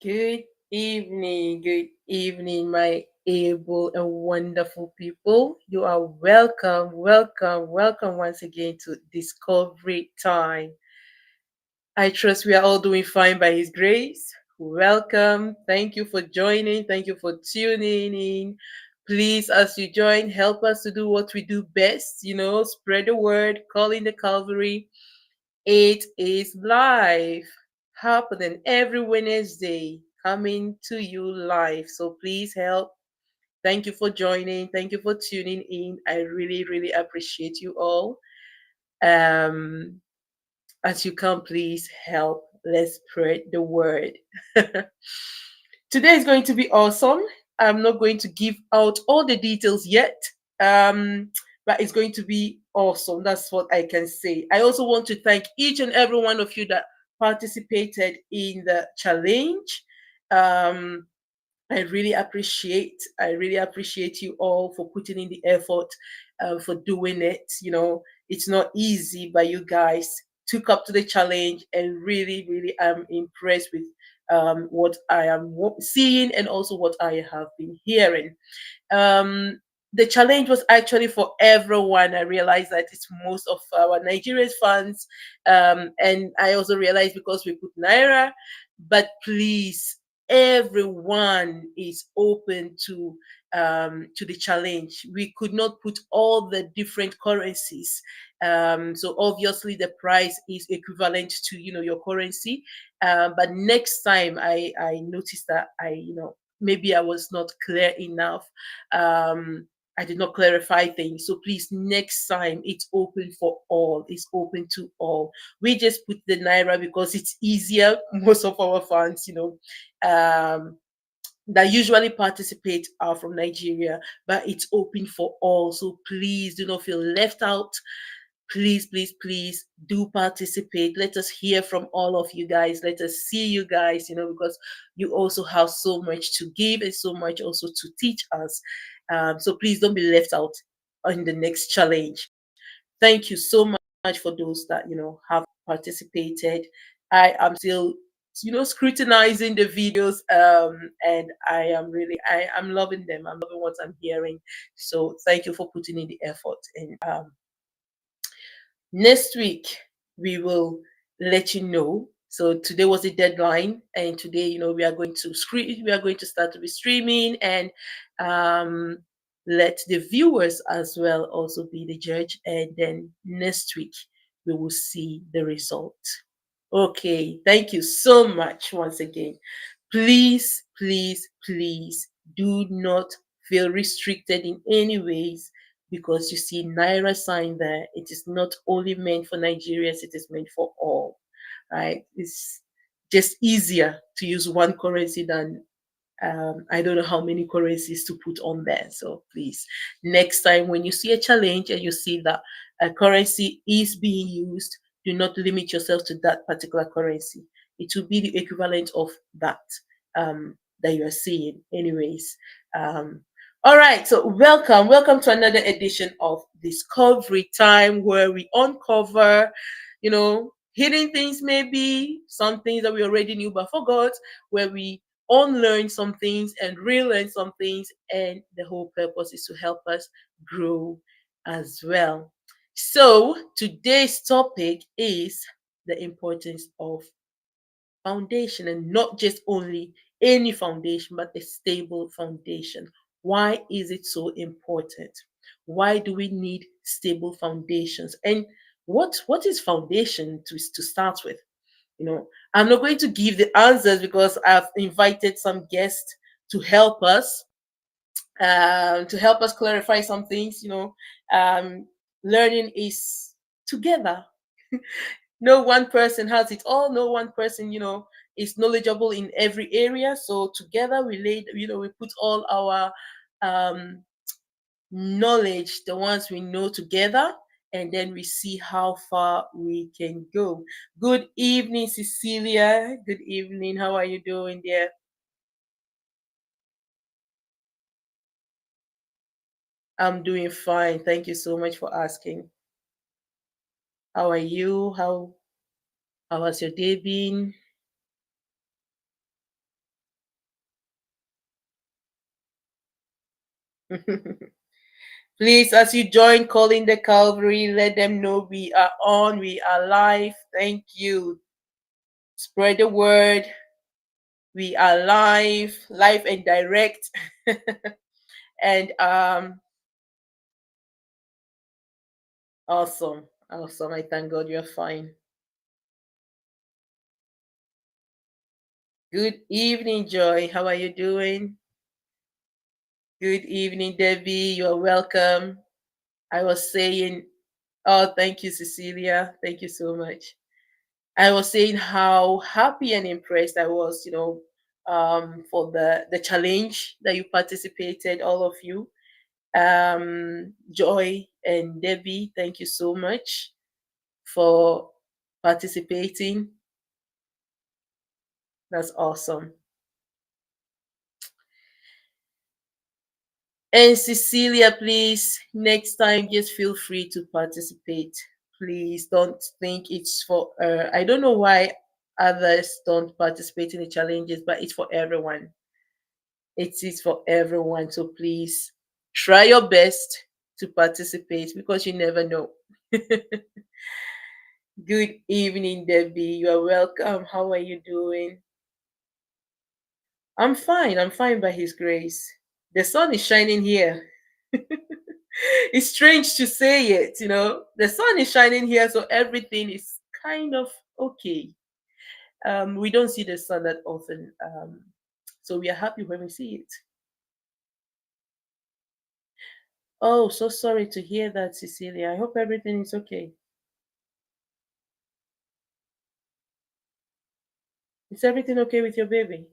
Good evening, my able and wonderful people. You are welcome, welcome, welcome once again to Discovery Time. I trust we are all doing fine by His grace. Welcome. Thank you for joining. Thank you for tuning in. Please, as you join, help us to do what we do best, spread the word, call in the Calvary. It is live, happening every Wednesday, coming to you live. So please help. Thank you for joining. Thank you for tuning in. I really, really appreciate you all. Um, as you come, please help. Let's spread the word. Today is going to be awesome. I'm not going to give out all the details yet, but it's going to be awesome. That's what I can say. I also want to thank each and every one of you that participated in the challenge. Um, I really appreciate you all for putting in the effort, for doing it. It's not easy, but you guys took up to the challenge, and really, really, I'm impressed with what I am seeing and also what I have been hearing. Um, the challenge was actually for everyone. I realized that it's most of our Nigerian fans, and I also realized because we put Naira, but please, everyone is open to the challenge. We could not put all the different currencies, so obviously the price is equivalent to your currency. But next time, I noticed that maybe I was not clear enough. I did not clarify things. So please, next time, it's open for all. It's open to all. We just put the Naira because it's easier. Most of our fans, that usually participate are from Nigeria, but it's open for all. So please do not feel left out. Please, please, please do participate. Let us hear from all of you guys. Let us see you guys, because you also have so much to give and so much also to teach us. So please don't be left out in the next challenge. Thank you so much for those that have participated. I am still scrutinizing the videos, and I am loving them. I'm loving what I'm hearing. So thank you for putting in the effort. And next week we will let you know. So today was the deadline, and today we are going to screen. We are going to start to be streaming, and um, let the viewers as well also be the judge. And then next week we will see the result. Okay, thank you so much once again. Please, please, please do not feel restricted in any ways, because you see Naira sign there. It is not only meant for Nigerians, it is meant for all. Right? It's just easier to use one currency than I don't know how many currencies to put on there. So please, next time when you see a challenge and you see that a currency is being used, do not limit yourself to that particular currency. It will be the equivalent of that, that you are seeing. Anyways, all right. So welcome to another edition of Discovery Time, where we uncover, hidden things, maybe some things that we already knew but forgot, where we unlearn some things and relearn some things, and the whole purpose is to help us grow as well. So today's topic is the importance of foundation, and not just only any foundation, but a stable foundation. Why is it so important? Why do we need stable foundations? And what is foundation to start with? I'm not going to give the answers because I've invited some guests to help us, clarify some things. Learning is together. No one person has it all. No one person, is knowledgeable in every area. So together we put all our um, knowledge, the ones we know, together, and then we see how far we can go. Good evening, Cecilia. Good evening. How are you doing, dear? I'm doing fine. Thank you so much for asking. How are you? How has your day been? Please, as you join Calling the Calvary, let them know we are on, we are live. Thank you. Spread the word. We are live and direct. And awesome. Awesome. I thank God you're fine. Good evening, Joy. How are you doing? Good evening, Debbie. You're welcome. I was saying, oh, thank you, Cecilia. Thank you so much. I was saying how happy and impressed I was, for the challenge that you participated, all of you. Joy and Debbie, thank you so much for participating. That's awesome. And Cecilia, please, next time, just feel free to participate. Please don't think it's for, I don't know why others don't participate in the challenges, but it's for everyone. It is for everyone. So please try your best to participate because you never know. Good evening, Debbie. You are welcome. How are you doing? I'm fine. I'm fine by His grace. The sun is shining here. It's strange to say it, The sun is shining here, so everything is kind of okay. We don't see the sun that often, so we are happy when we see it. Oh, so sorry to hear that, Cecilia. I hope everything is okay. Is everything okay with your baby?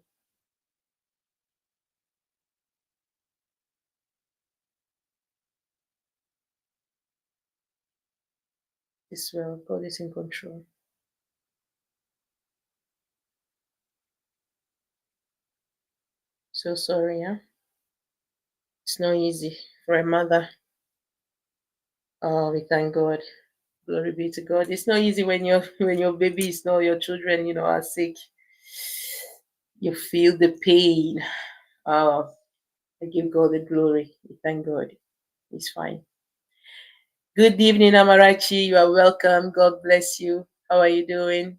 It's well. God is in control. So sorry, huh? It's not easy for a mother. Oh, we thank God. Glory be to God. It's not easy when your when your baby is not your children, are sick. You feel the pain. Oh, I give God the glory. We thank God. It's fine. Good evening, Amarachi. You are welcome. God bless you. How are you doing?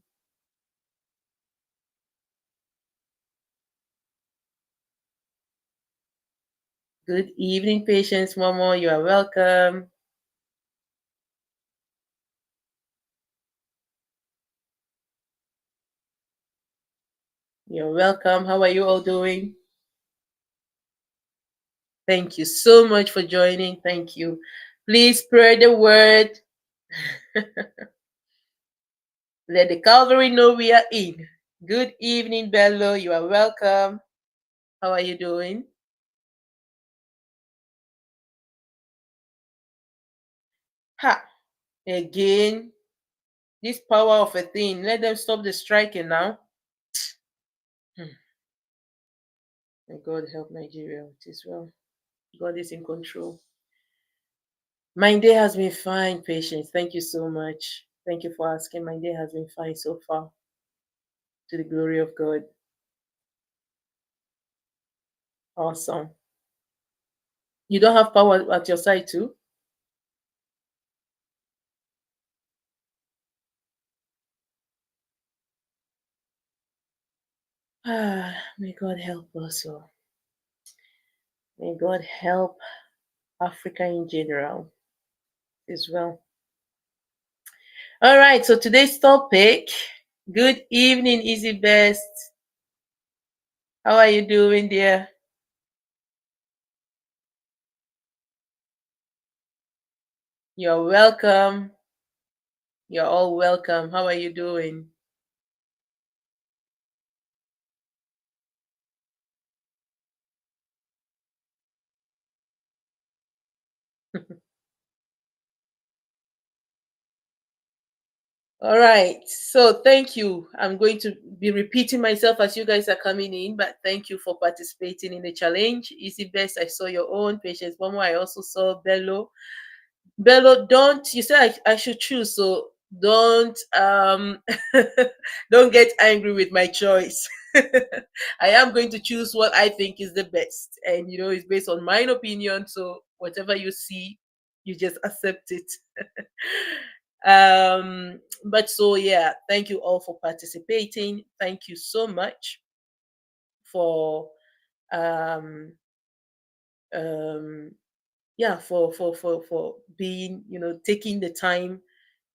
Good evening, Patience Momo. You are welcome. You're welcome. How are you all doing? Thank you so much for joining. Thank you. Please spread the word. Let the Calvary know we are in. Good evening, Bello. You are welcome. How are you doing? Ha! Again, this power of a thing. Let them stop the striking now. Hmm. May God help Nigeria with this well. God is in control. My day has been fine, Patience. Thank you so much. Thank you for asking. My day has been fine so far, to the glory of God. Awesome. You don't have power at your side too? May God help us all. May God help Africa in general as well. All right, so today's topic. Good evening, Easy Best. How are you doing, dear? You're welcome. You're all welcome. How are you doing? All right. So thank you. I'm going to be repeating myself as you guys are coming in, but thank you for participating in the challenge. Easy Best, I saw your own. Patience Momo, I also saw Bello. Bello, don't you said I should choose, so don't don't get angry with my choice. I am going to choose what I think is the best. And it's based on my opinion, so whatever you see, you just accept it. But so yeah, thank you all for participating. Thank you so much for um um yeah for being taking the time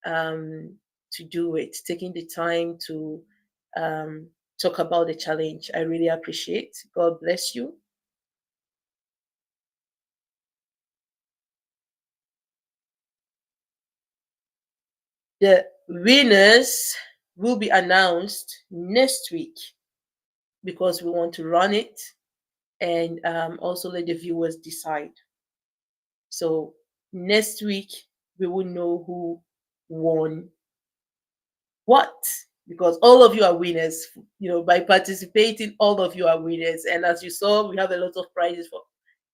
um to do it, taking the time to um talk about the challenge. I really appreciate. God bless you. The winners will be announced next week because we want to run it and also let the viewers decide. So next week we will know who won what, because all of you are winners. By participating, all of you are winners. And as you saw, we have a lot of prizes for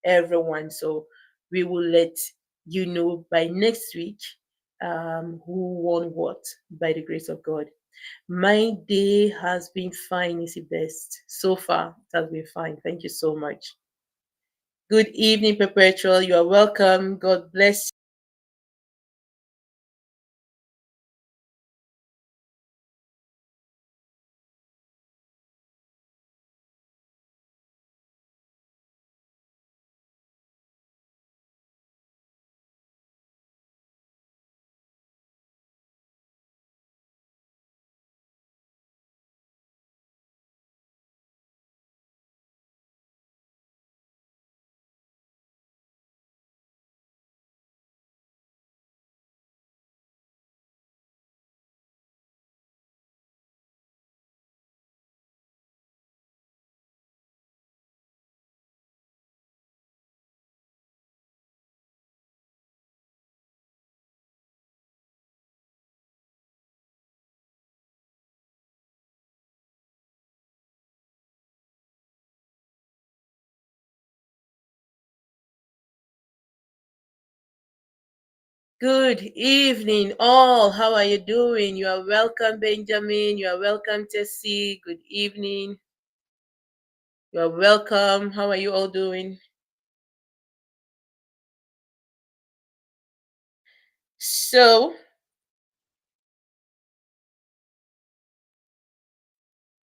everyone. So we will let you know by next week who won what, by the grace of God. My day has been fine, is the best. So far, it has been fine. Thank you so much. Good evening, Perpetual. You are welcome. God bless. Good evening, all. How are you doing? You are welcome, Benjamin. You are welcome, Tessie. Good evening. You are welcome. How are you all doing? So,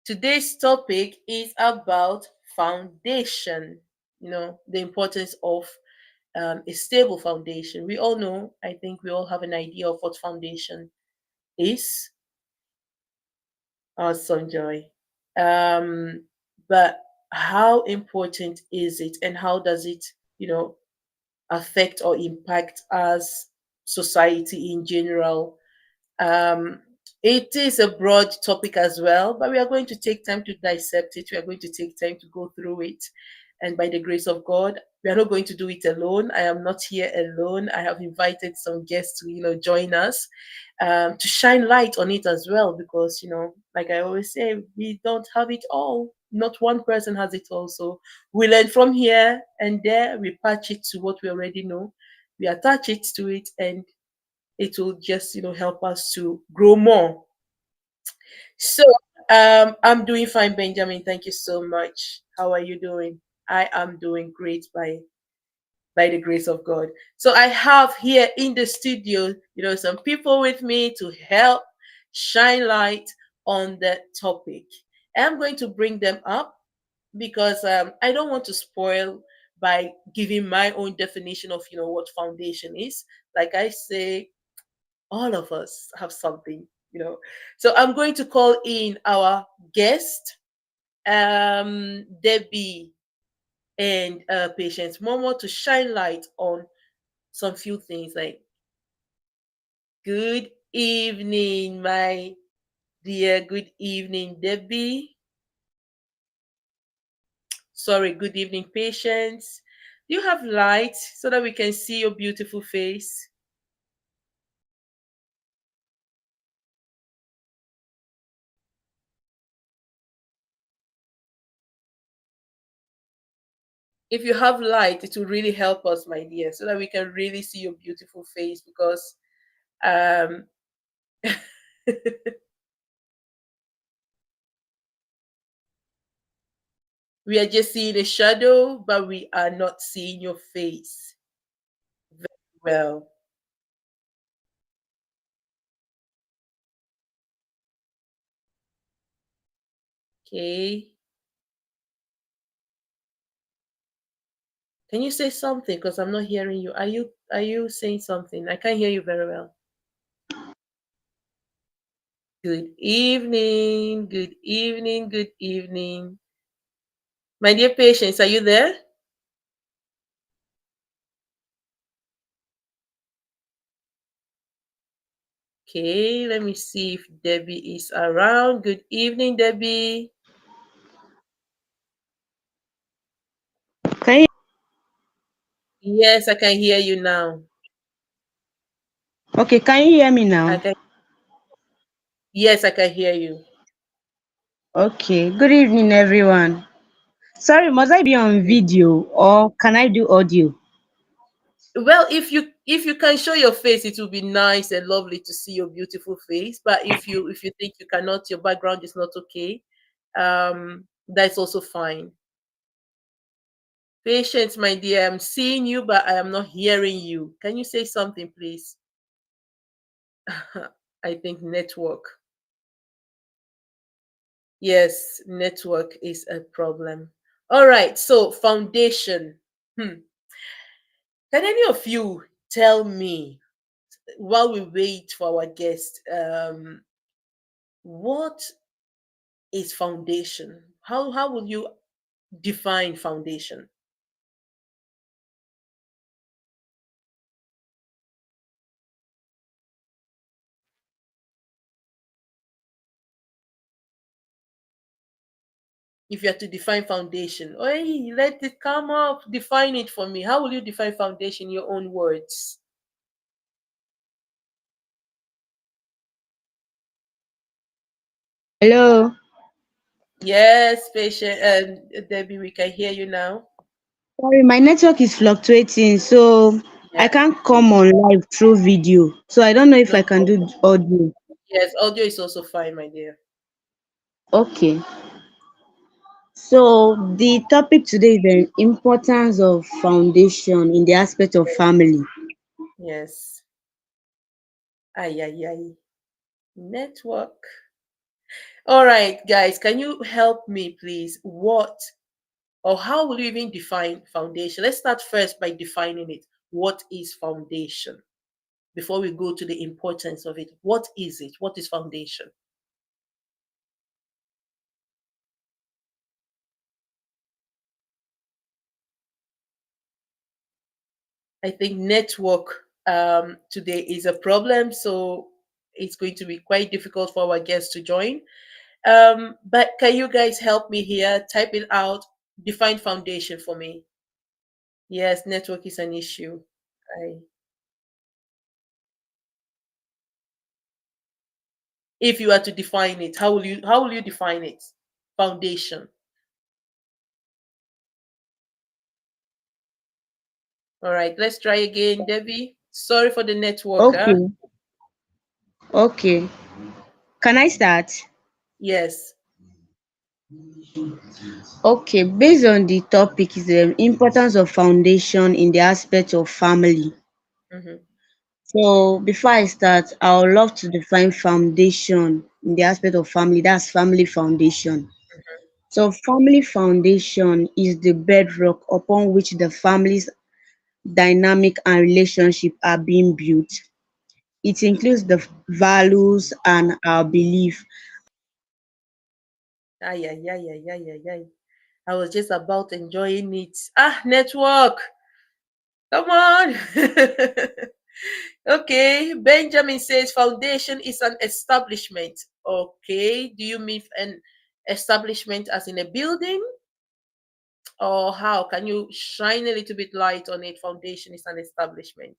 today's topic is about foundation, the importance of a stable foundation. We all know, I think we all have an idea of what foundation is, our son Joy. Um, but how important is it, and how does it, you know, affect or impact us, society in general? Um, it is a broad topic as well, but we are going to take time to dissect it. We are going to take time to go through it. And by the grace of God, we are not going to do it alone. I am not here alone. I have invited some guests to, join us to shine light on it as well, because, like I always say, we don't have it all. Not one person has it all. So we learn from here and there. We patch it to what we already know. We attach it to it, and it will just help us to grow more. So I'm doing fine, Benjamin. Thank you so much. How are you doing? I am doing great by the grace of God. So I have here in the studio, some people with me to help shine light on the topic. I'm going to bring them up because I don't want to spoil by giving my own definition of what foundation is. Like I say, all of us have something. So I'm going to call in our guest, Debbie and Patience Momo, to shine light on some few things like good evening, my dear. Good evening, Debbie. Sorry, good evening, Patience. Do you have light so that we can see your beautiful face? If you have light, it will really help us, my dear, so that we can really see your beautiful face because um we are just seeing a shadow, but we are not seeing your face very well. Okay. Can you say something? Because I'm not hearing you. Are you saying something? I can't hear you very well. Good evening. Good evening. Good evening. My dear Patience, are you there? Okay, let me see if Debbie is around. Good evening, Debbie. Can you, Yes, I can hear you now. okay, can you hear me I now? can. Yes, I can hear you. Okay, good evening, everyone. Sorry, must I be on video or can I do audio? Well, if you can show your face, it will be nice and lovely to see your beautiful face. But if you think you cannot, your background is not okay, that's also fine. Patience, my dear, I'm seeing you, but I am not hearing you. Can you say something, please? I think network. Yes, network is a problem. All right, so foundation. Hmm. Can any of you tell me while we wait for our guest, what is foundation? How will you define foundation? If you have to define foundation, hey, let it come up. Define it for me. How will you define foundation in your own words? Hello. Yes, patient. Debbie, we can hear you now. Sorry, my network is fluctuating, so Yeah, I can't come on live through video. So I don't know if no I can do problem. audio. Yes, audio is also fine, my dear. Okay. So the topic today is the importance of foundation in the aspect of family. Yes. Ay, ay, ay. Network. All right, guys, can you help me, please? What or how will you even define foundation? Let's start first by defining it. What is foundation? Before we go to the importance of it, what is it? What is foundation? I think network today is a problem, so it's going to be quite difficult for our guests to join. But can you guys help me here? Type it out. Define foundation for me. Yes, network is an issue. I, if you are to define it, how will you define it? Foundation. All right, let's try again, Debbie. Sorry for the network. Huh? Okay. Okay. Can I start? Yes. Okay, based on the topic is the importance of foundation in the aspect of family. Mm-hmm. So before I start, I would love to define foundation in the aspect of family. That's family foundation. So family foundation is the bedrock upon which the family's dynamic and relationship are being built. It includes the values and our belief. Ay, ay, ay, ay, ay, ay, ay. I was just about enjoying it. Ah, network. Come on. Okay. Benjamin says foundation is an establishment. Okay. Do you mean an establishment as in a building? Or how? Can you shine a little bit light on it? Foundation is an establishment.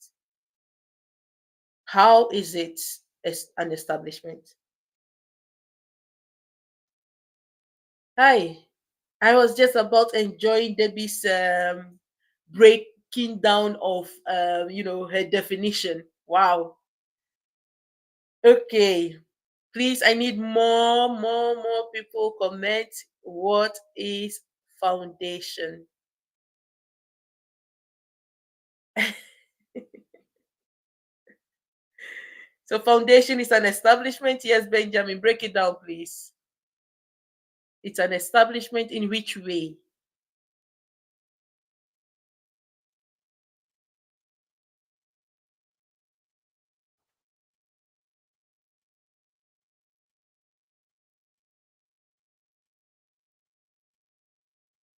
How is it an establishment? Hi. I was just about enjoying Debbie's breaking down of her definition. Wow. Okay. Please, I need more people comment. What is foundation? So foundation is an establishment. Yes, Benjamin, break it down, please. It's an establishment in which way?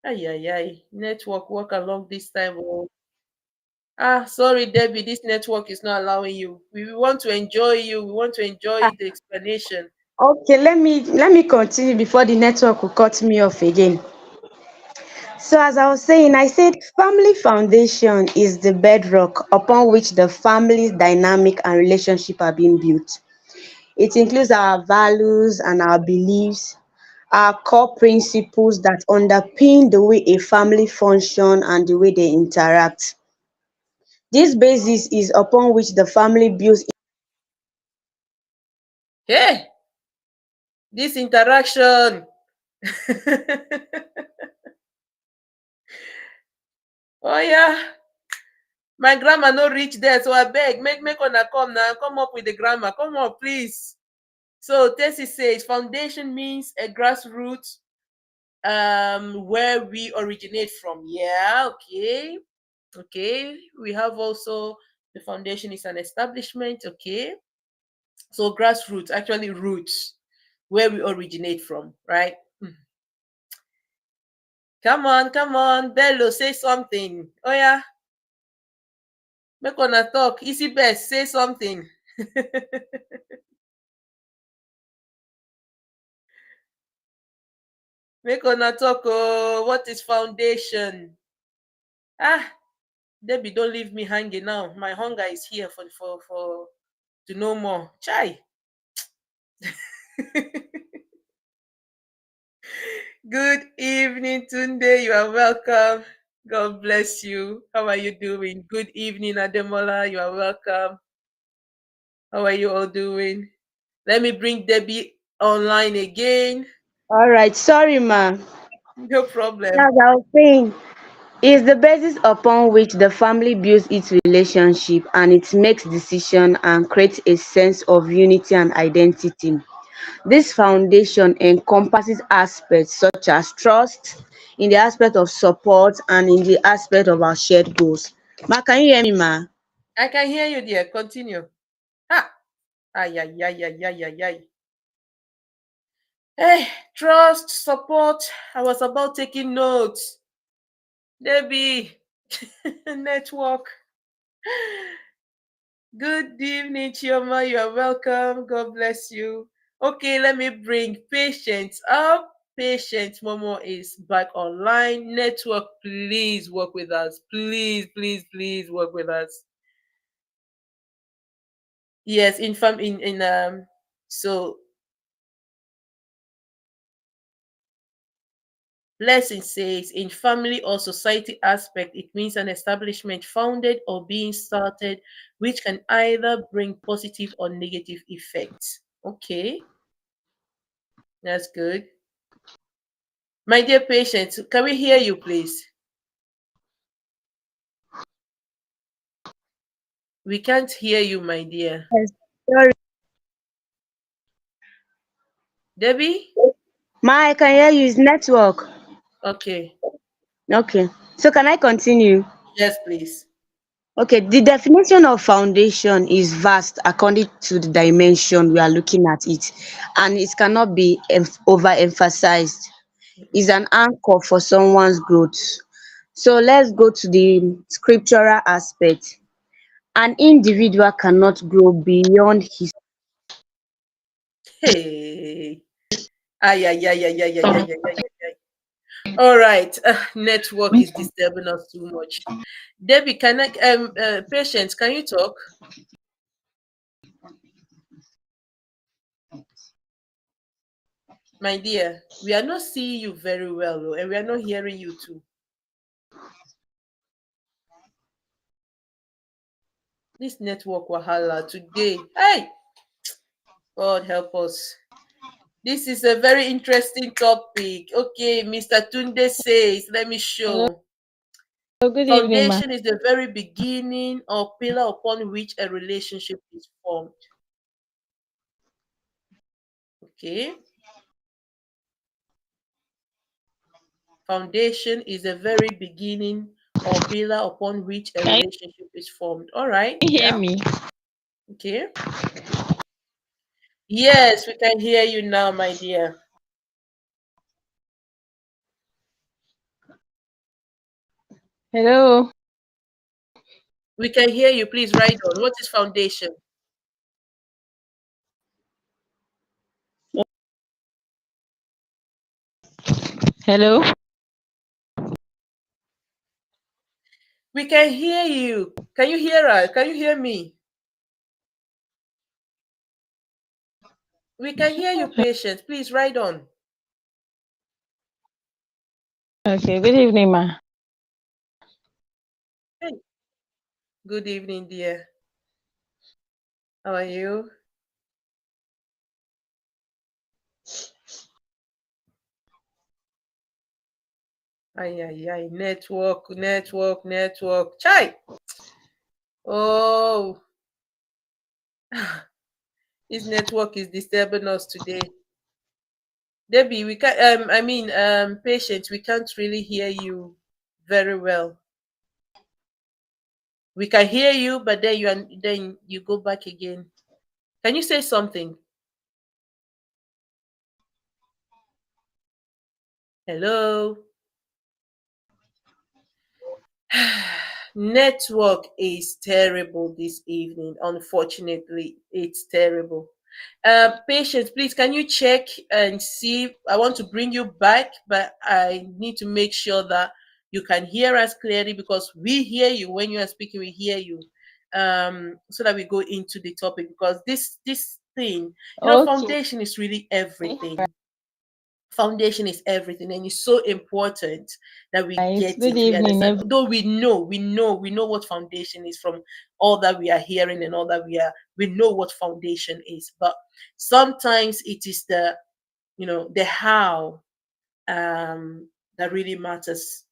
Ay, ay, ay. Network work along this time. Oh. Ah, sorry, Debbie, this network is not allowing you. We want to enjoy you. We want to enjoy the explanation. Okay, let me continue before the network will cut me off again. So as I was saying, I said family foundation is the bedrock upon which the family's dynamic and relationship are being built. It includes our values and our beliefs, our core principles that underpin the way a family function and the way they interact. This basis is upon which the family builds. Hey, this interaction. Oh yeah, my grammar no reach there, so I beg, make una come now, come up with the grammar. Come on, please. So Tessie says foundation means a grassroots where we originate from. Yeah, okay. Okay. We have also the foundation is an establishment, okay. So grassroots, actually roots, where we originate from, right? Come on, Bello, say something. Oh yeah, make una talk. Easy best, say something. Make una talk. Oh, what is foundation? Ah, Debbie, don't leave me hanging now. My hunger is here for to know more. Chai. Good evening, Tunde. You are welcome. God bless you. How are you doing? Good evening, Ademola. You are welcome. How are you all doing? Let me bring Debbie online again. All right, sorry, ma. No As problem. I was saying, is the basis upon which the family builds its relationship and it makes decision and creates a sense of unity and identity. This foundation encompasses aspects such as trust, in the aspect of support, and in the aspect of our shared goals. Ma, can you hear me, ma? I can hear you, dear. Continue. Ha! Ay, ay, ay, ay, ay, ay, ay. Hey, trust, support. I was about taking notes. Debbie, network. Good evening, Chioma. You are welcome. God bless you. Okay, let me bring Patience up. Patience Momo is back online. Network, please work with us. Please work with us. Yes, in so lesson says in family or society aspect, it means an establishment founded or being started, which can either bring positive or negative effects. Okay, that's good. My dear patient, can we hear you, please? We can't hear you, my dear. Yes. Sorry. Debbie? Ma, I can hear you. It's network. Okay. Okay. So can I continue? Yes, please. Okay, the definition of foundation is vast according to the dimension we are looking at it, and it cannot be overemphasized. It's an anchor for someone's growth. So let's go to the scriptural aspect. An individual cannot grow beyond his. Hey. Ay, ay, ay, ay, ay, ay, ay, ay, ay, ay. All right. Network is disturbing us too much. Debbie, can I, patience, can you talk? My dear, we are not seeing you very well, oh, and we are not hearing you too. This network wahala today. Hey, God help us. This is a very interesting topic. Okay, Mr. Tunde says, let me Hello, show. good evening, ma. Foundation is the very beginning or pillar upon which a relationship is formed. Okay. Foundation is the very beginning or pillar upon which a Can relationship is formed. All right. you hear Yeah. me? Okay. Yes, we can hear you now, my dear. Hello, We can hear you. Please write on. What is foundation? hello, We can hear you. Can you hear us? Can you hear me? We can hear you, patient. Please write on. okay, good evening, ma. Hey, good evening, dear. How are you? Ay, ay, ay. Network, network, network. Chai. Oh, this network is disturbing us today. Debbie, we can patient, we can't really hear you very well. We can hear you, but then you go back again. Can you say something? Hello? Network is terrible this evening. Unfortunately, it's terrible. Patience, please, can you check and see? I want to bring you back, but I need to make sure that you can hear us clearly because we hear you when you are speaking. We hear you, so that we go into the topic because this thing, Okay, foundation is really everything. Foundation is everything, and it's so important that we right. get Good it, we evening, understand, though we know what foundation is from all that we are hearing and all that we know what foundation is, but sometimes it is the how that really matters.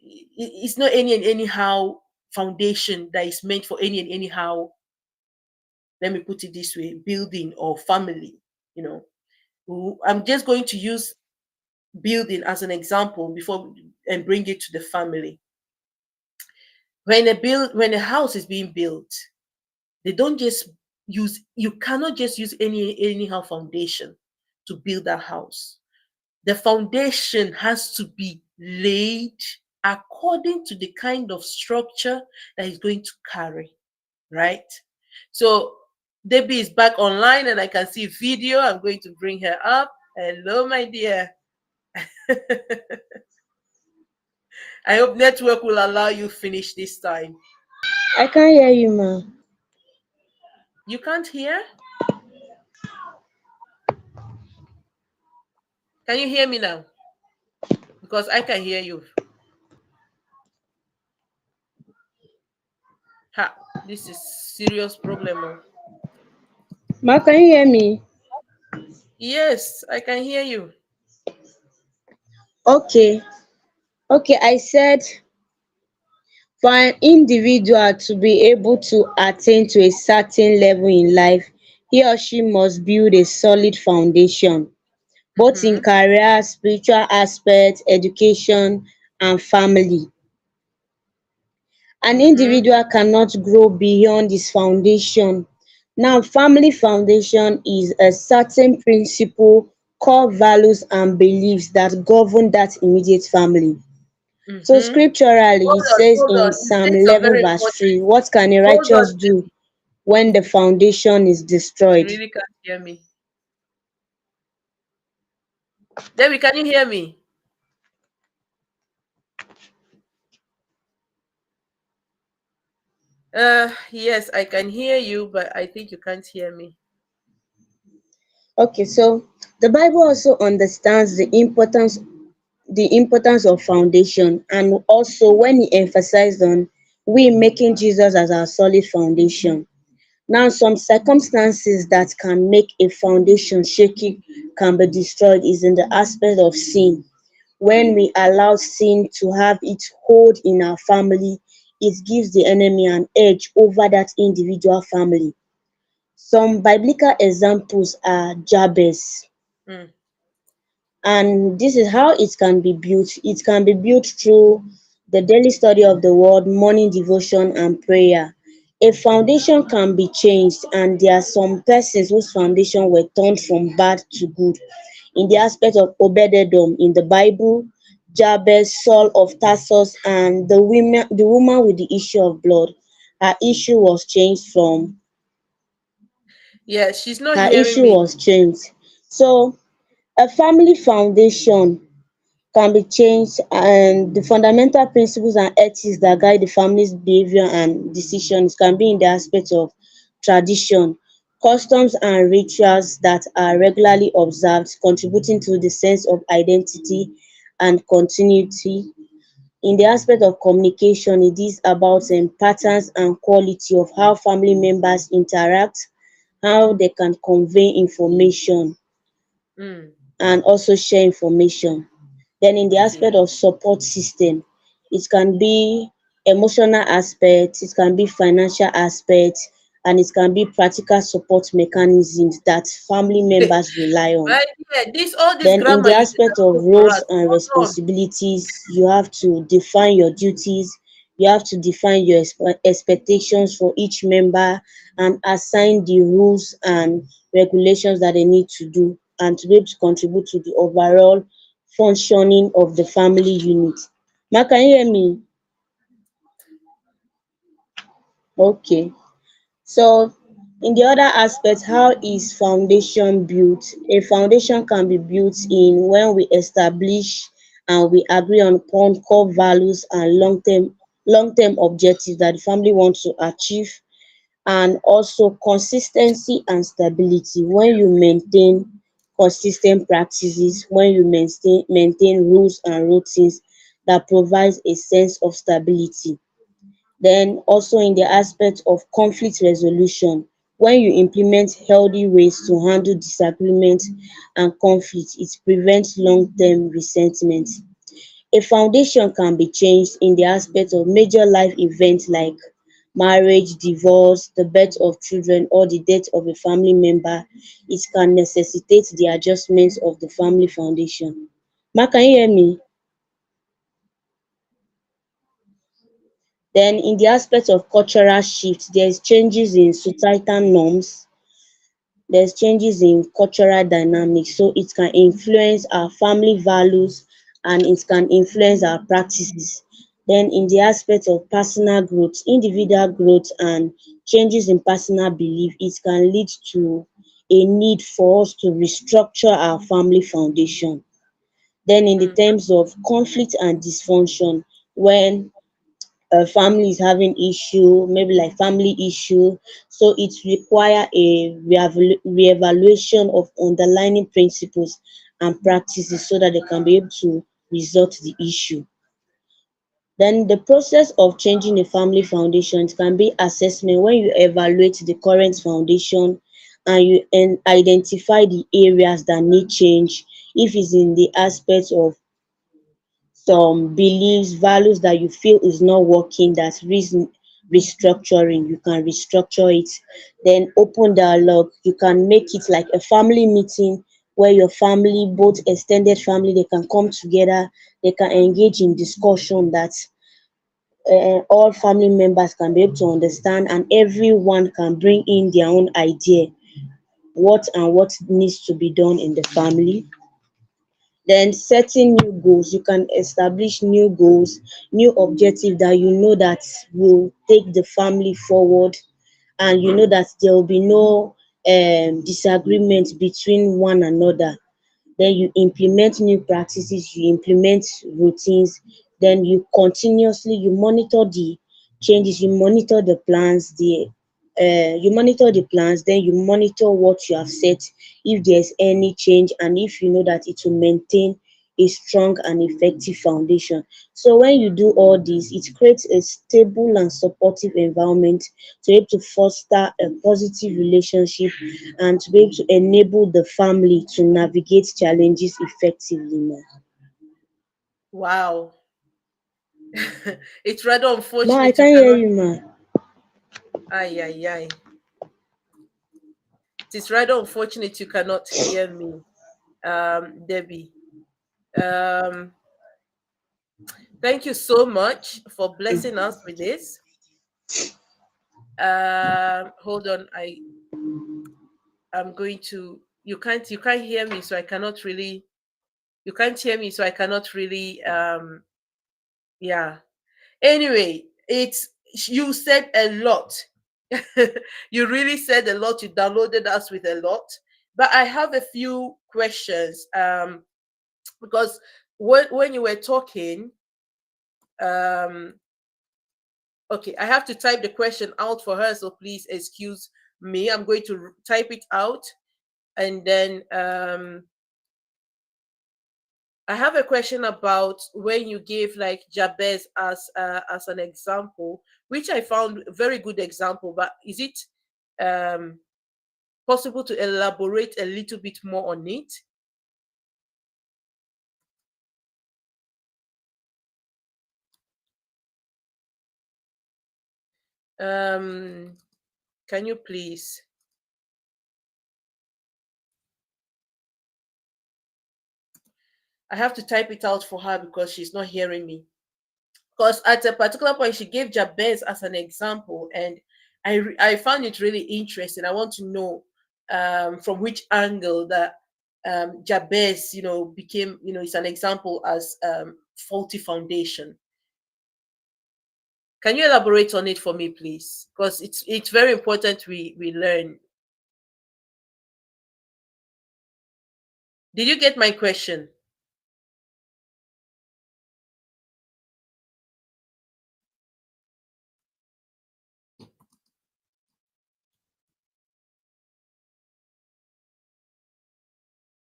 It's not any and anyhow foundation that is meant for any and anyhow, let me put it this way, building or family. you know I'm just going to use building as an example before and bring it to the family. When a house is being built, they don't just you cannot just use anyhow foundation to build that house. The foundation has to be laid according to the kind of structure that is going to carry, right? So Debbie is back online and I can see video. I'm going to bring her up. Hello, my dear. I hope network will allow you finish this time. I can't hear you, ma. You can't hear? Can you hear me now? Because I can hear you. Ha, this is serious problem. Oh. Ma, can you hear me? Yes, I can hear you. Okay, okay, I said for an individual to be able to attain to a certain level in life, he or she must build a solid foundation, both in Mm-hmm. career, spiritual aspect, education and family. An Mm-hmm. individual cannot grow beyond his foundation. Now, family foundation is a certain principle, core values and beliefs that govern that immediate family. So Mm-hmm. scripturally it Hold on, says hold in on. You Psalm said some 11 very verse important. 3, what can a Hold on, righteous do baby. when the foundation is She destroyed? really can't hear me. Debbie, can you hear me? Yes, I can hear you, but I think you can't hear me. Okay, so the Bible also understands the importance of foundation, and also when he emphasized on we making Jesus as our solid foundation. Now, some circumstances that can make a foundation shaky can be destroyed is in the aspect of sin. When we allow sin to have its hold in our family, it gives the enemy an edge over that individual family. Some biblical examples are Jabez, Mm. and this is how it can be built. It can be built through the daily study of the word, morning devotion, and prayer. A foundation can be changed, and there are some persons whose foundation were turned from bad to good. In the aspect of Obed-Edom in the Bible, Jabez, Saul of Tarsus, and the woman with the issue of blood. Her issue was changed from Yeah, she's not her hearing issue me. was changed. So a family foundation can be changed, and the fundamental principles and ethics that guide the family's behavior and decisions can be in the aspect of tradition, customs and rituals that are regularly observed, contributing to the sense of identity and continuity. In the aspect of communication, it is about patterns and quality of how family members interact, how they can convey information Mm. and also share information. Then in the Okay. aspect of support system, it can be emotional aspect, it can be financial aspect, and it can be practical support mechanisms that family members rely on. My dear, this all this Then in grammar the you aspect of disagree for roles us. and Hold on. responsibilities, you have to define your duties, you have to define your expectations for each member and assign the rules and regulations that they need to do and to be able to contribute to the overall functioning of the family unit. Ma, can you hear me? Okay. So in the other aspect, how is foundation built? A foundation can be built in when we establish and we agree on upon core values and long-term objectives that the family wants to achieve, and also consistency and stability. When you maintain consistent practices, when you maintain rules and routines that provides a sense of stability. Then also in the aspect of conflict resolution, when you implement healthy ways to handle disagreement and conflict, it prevents long-term resentment. A foundation can be changed in the aspect of major life events like marriage, divorce, the birth of children, or the death of a family member. It can necessitate the adjustment of the family foundation. Ma, can you hear me? Then in the aspect of cultural shift, there's changes in societal norms, there's changes in cultural dynamics. So it can influence our family values and it can influence our practices. Then in the aspect of personal growth, individual growth and changes in personal belief, it can lead to a need for us to restructure our family foundation. Then in the Mm-hmm. terms of conflict and dysfunction, when a family is having issue, maybe like family issue, so it require a reevaluation of underlying principles and practices so that they can be able to resolve the issue. Then the process of changing a family foundation can be assessment when you evaluate the current foundation and you identify the areas that need change. If it's in the aspect of some beliefs, values that you feel is not working, that's reason restructuring. You can restructure it. Then open dialogue. You can make it like a family meeting where your family, both extended family, they can come together, they can engage in discussion that all family members can be able to understand, and everyone can bring in their own idea what needs to be done in the family. Then setting new goals. You can establish new goals, new objective that you know that will take the family forward, and you know that there will be no disagreement between one another. Then you implement new practices, you implement routines, then you monitor the changes, you monitor the plans, then you monitor what you have set, if there's any change, and if you know that it will maintain a strong and effective foundation. So when you do all this, it creates a stable and supportive environment to be able to foster a positive relationship and to be able to enable the family to navigate challenges effectively, ma. Wow. It's rather Ma, I unfortunate you can't hear cannot. you, ma. Ay, ay, ay. It is rather unfortunate you cannot hear me, Debbie. Um, Thank you so much for blessing us with this. Hold on, I'm going to. You can't hear me, so I cannot really. You can't hear me, so I cannot really. Yeah. Anyway, it's you said a lot. You really said a lot. You downloaded us with a lot. But I have a few questions. Because when you were talking, um, okay, I have to type the question out for her, so please excuse me. I'm going to type it out, and then I have a question about when you gave like Jabez as an example, which I found a very good example. But is it um, possible to elaborate a little bit more on it? Um, can you please? I have to type it out for her because she's not hearing me. Because at a particular point, she gave Jabez as an example, and I found it really interesting. I want to know from which angle that Jabez, became, is an example as faulty foundation. Can you elaborate on it for me, please? Because it's very important we learn. Did you get my question?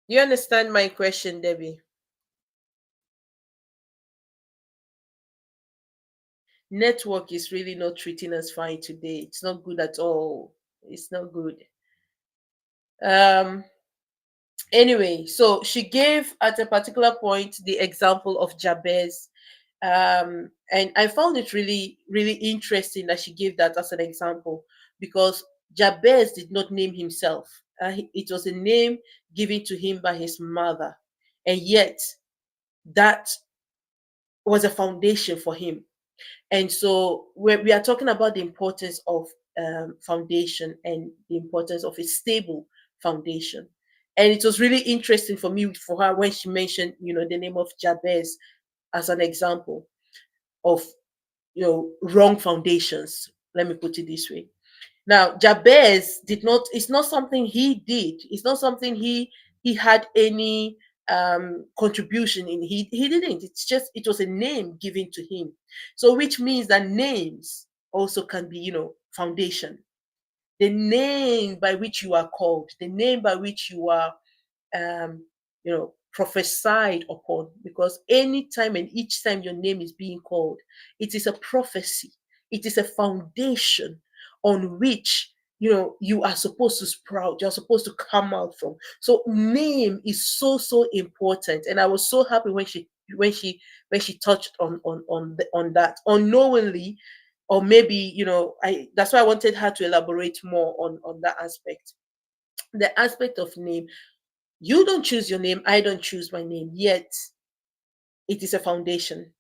Do you understand my question, Debbie? Network is really not treating us fine today. It's not good at all. It's not good. Um, anyway, so she gave at a particular point the example of Jabez. And I found it really, really interesting that she gave that as an example because Jabez did not name himself. It was a name given to him by his mother. And yet, that was a foundation for him. And so we are talking about the importance of foundation and the importance of a stable foundation. And it was really interesting for me for her when she mentioned, the name of Jabez as an example of, wrong foundations. Let me put it this way. Now, Jabez did not, it's not something he did. It's not something he had any contribution in. He didn't. It's just it was a name given to him. So which means that names also can be, foundation. The name by which you are called, the name by which you are prophesied upon, because anytime and each time your name is being called, it is a prophecy, it is a foundation on which you are supposed to sprout, you're supposed to come out from. So name is so important, and I was so happy when she when she touched on that unknowingly, or maybe, I that's why I wanted her to elaborate more on that aspect, the aspect of name. You don't choose your name, I don't choose my name, yet it is a foundation,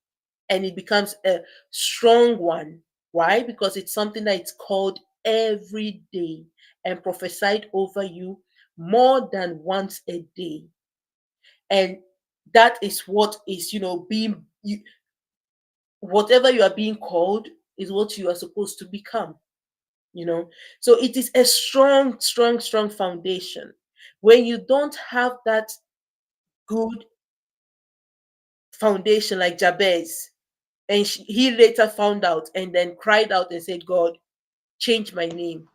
and it becomes a strong one. Why? Because it's something that it's called every day and prophesied over you more than once a day. And that is what is, being whatever you are being called is what you are supposed to become. you know so it is a strong, strong, strong foundation. When you don't have that good foundation, like Jabez, and he later found out and then cried out and said, God, change my name.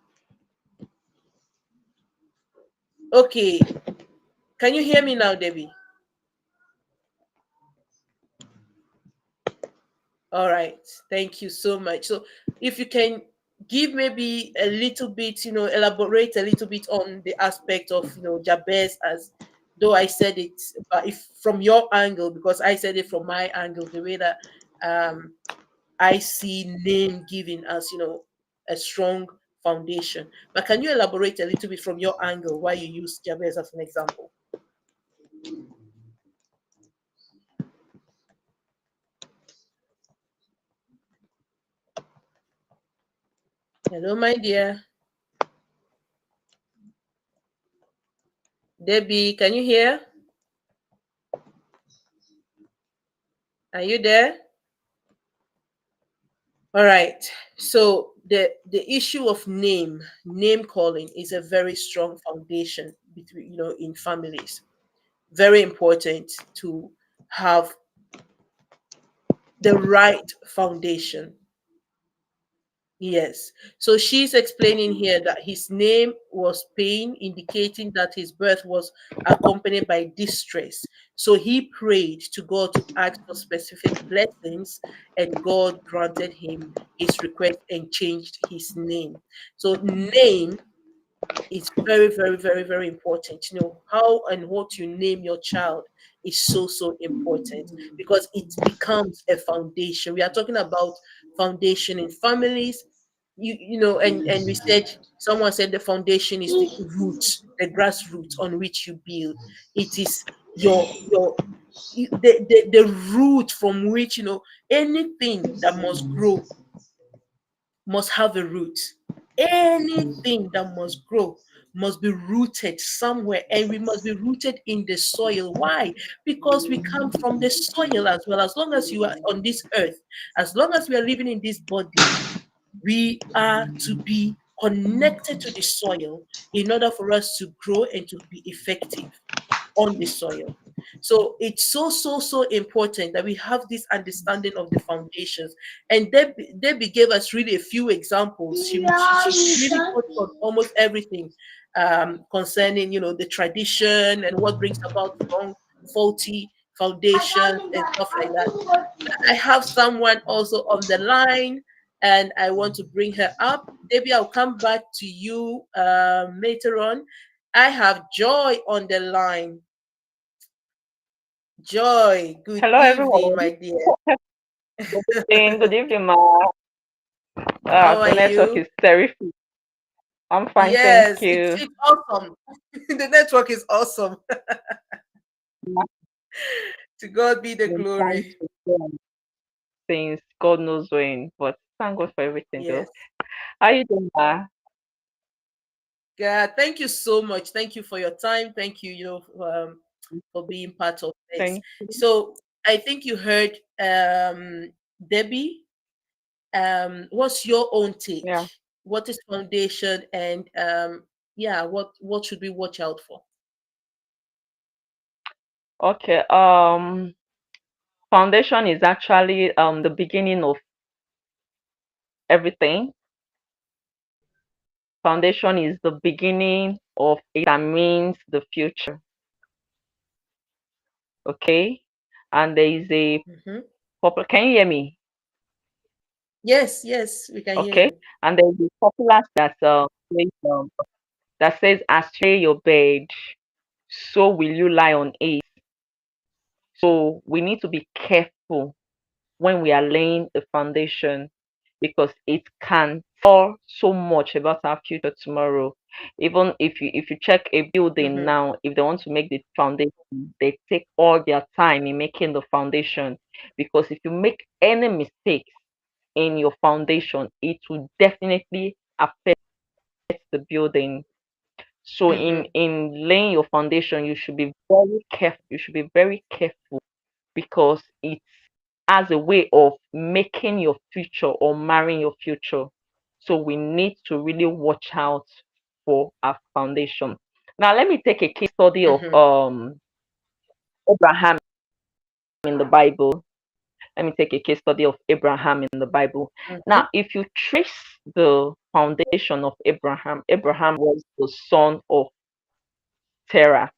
Okay, can you hear me now, Debbie? All right, thank you so much. So if you can give maybe a little bit, elaborate a little bit on the aspect of, Jabez, as though I said it, but if from your angle, because I said it from my angle, the way that um I see name giving as, a strong foundation. But can you elaborate a little bit from your angle why you use Jabez as an example? Hello, my dear. Debbie, can you hear? Are you there? All right. So the issue of name calling is a very strong foundation between, in families. Very important to have the right foundation. Yes. So she's explaining here that his name was pain, indicating that his birth was accompanied by distress. So he prayed to God to ask for specific blessings, and God granted him his request and changed his name. So, name is very, very, very, very important. How and what you name your child is so, so important, because it becomes a foundation. We are talking about foundation in families. And we said, someone said the foundation is the root, the grassroots on which you build. It is the root from which, anything that must grow must have a root. Anything that must grow must be rooted somewhere, and we must be rooted in the soil. Why? Because we come from the soil as well. As long as you are on this earth, as long as we are living in this body, we are to be connected to the soil in order for us to grow and to be effective on the soil. So it's so, so, so important that we have this understanding of the foundations. And Debbie gave us really a few examples. She really touched on almost everything concerning, the tradition and what brings about wrong, faulty foundations and stuff like that. I have someone also on the line, and I want to bring her up. Debbie, I'll come back to you later on. I have Joy on the line. Joy, good Hello, evening, everyone. my dear. Good evening, ma. How The are network you? is terrific. I'm fine, thank Yes, it's you. it's awesome. The network is awesome. Ma, To God be the been trying glory. to phone since God knows when, but thank God for everything, though. Yes. How you doing, ma? God, thank you so much. Thank you for your time. Thank you, for being part of this. Thank you. So I think you heard Debbie. What's your own take? Yeah. What is foundation, and yeah, what should we watch out for? Okay. Foundation is actually the beginning of everything. Foundation is the beginning of it that means the future. Okay. And there is a Mhm. popular. Can you hear me? Yes, yes, we can hear Okay. you. And there is a popular that says, "As you lay your bed, so will you lie on it." So we need to be careful when we are laying the foundation because it can tell so much about our future tomorrow. Even if you check a building Mhm. now, if they want to make the foundation, they take all their time in making the foundation because if you make any mistakes in your foundation, it will definitely affect the building. So Mhm. in laying your foundation, you should be very careful. You should be very careful because it's as a way of making your future or marrying your future. So we need to really watch out for our foundation. Now let me take a case study of Mhm. Abraham in the Bible. Let me take a case study of Abraham in the Bible. Mhm. Now, if you trace the foundation of Abraham, Abraham was the son of Terah.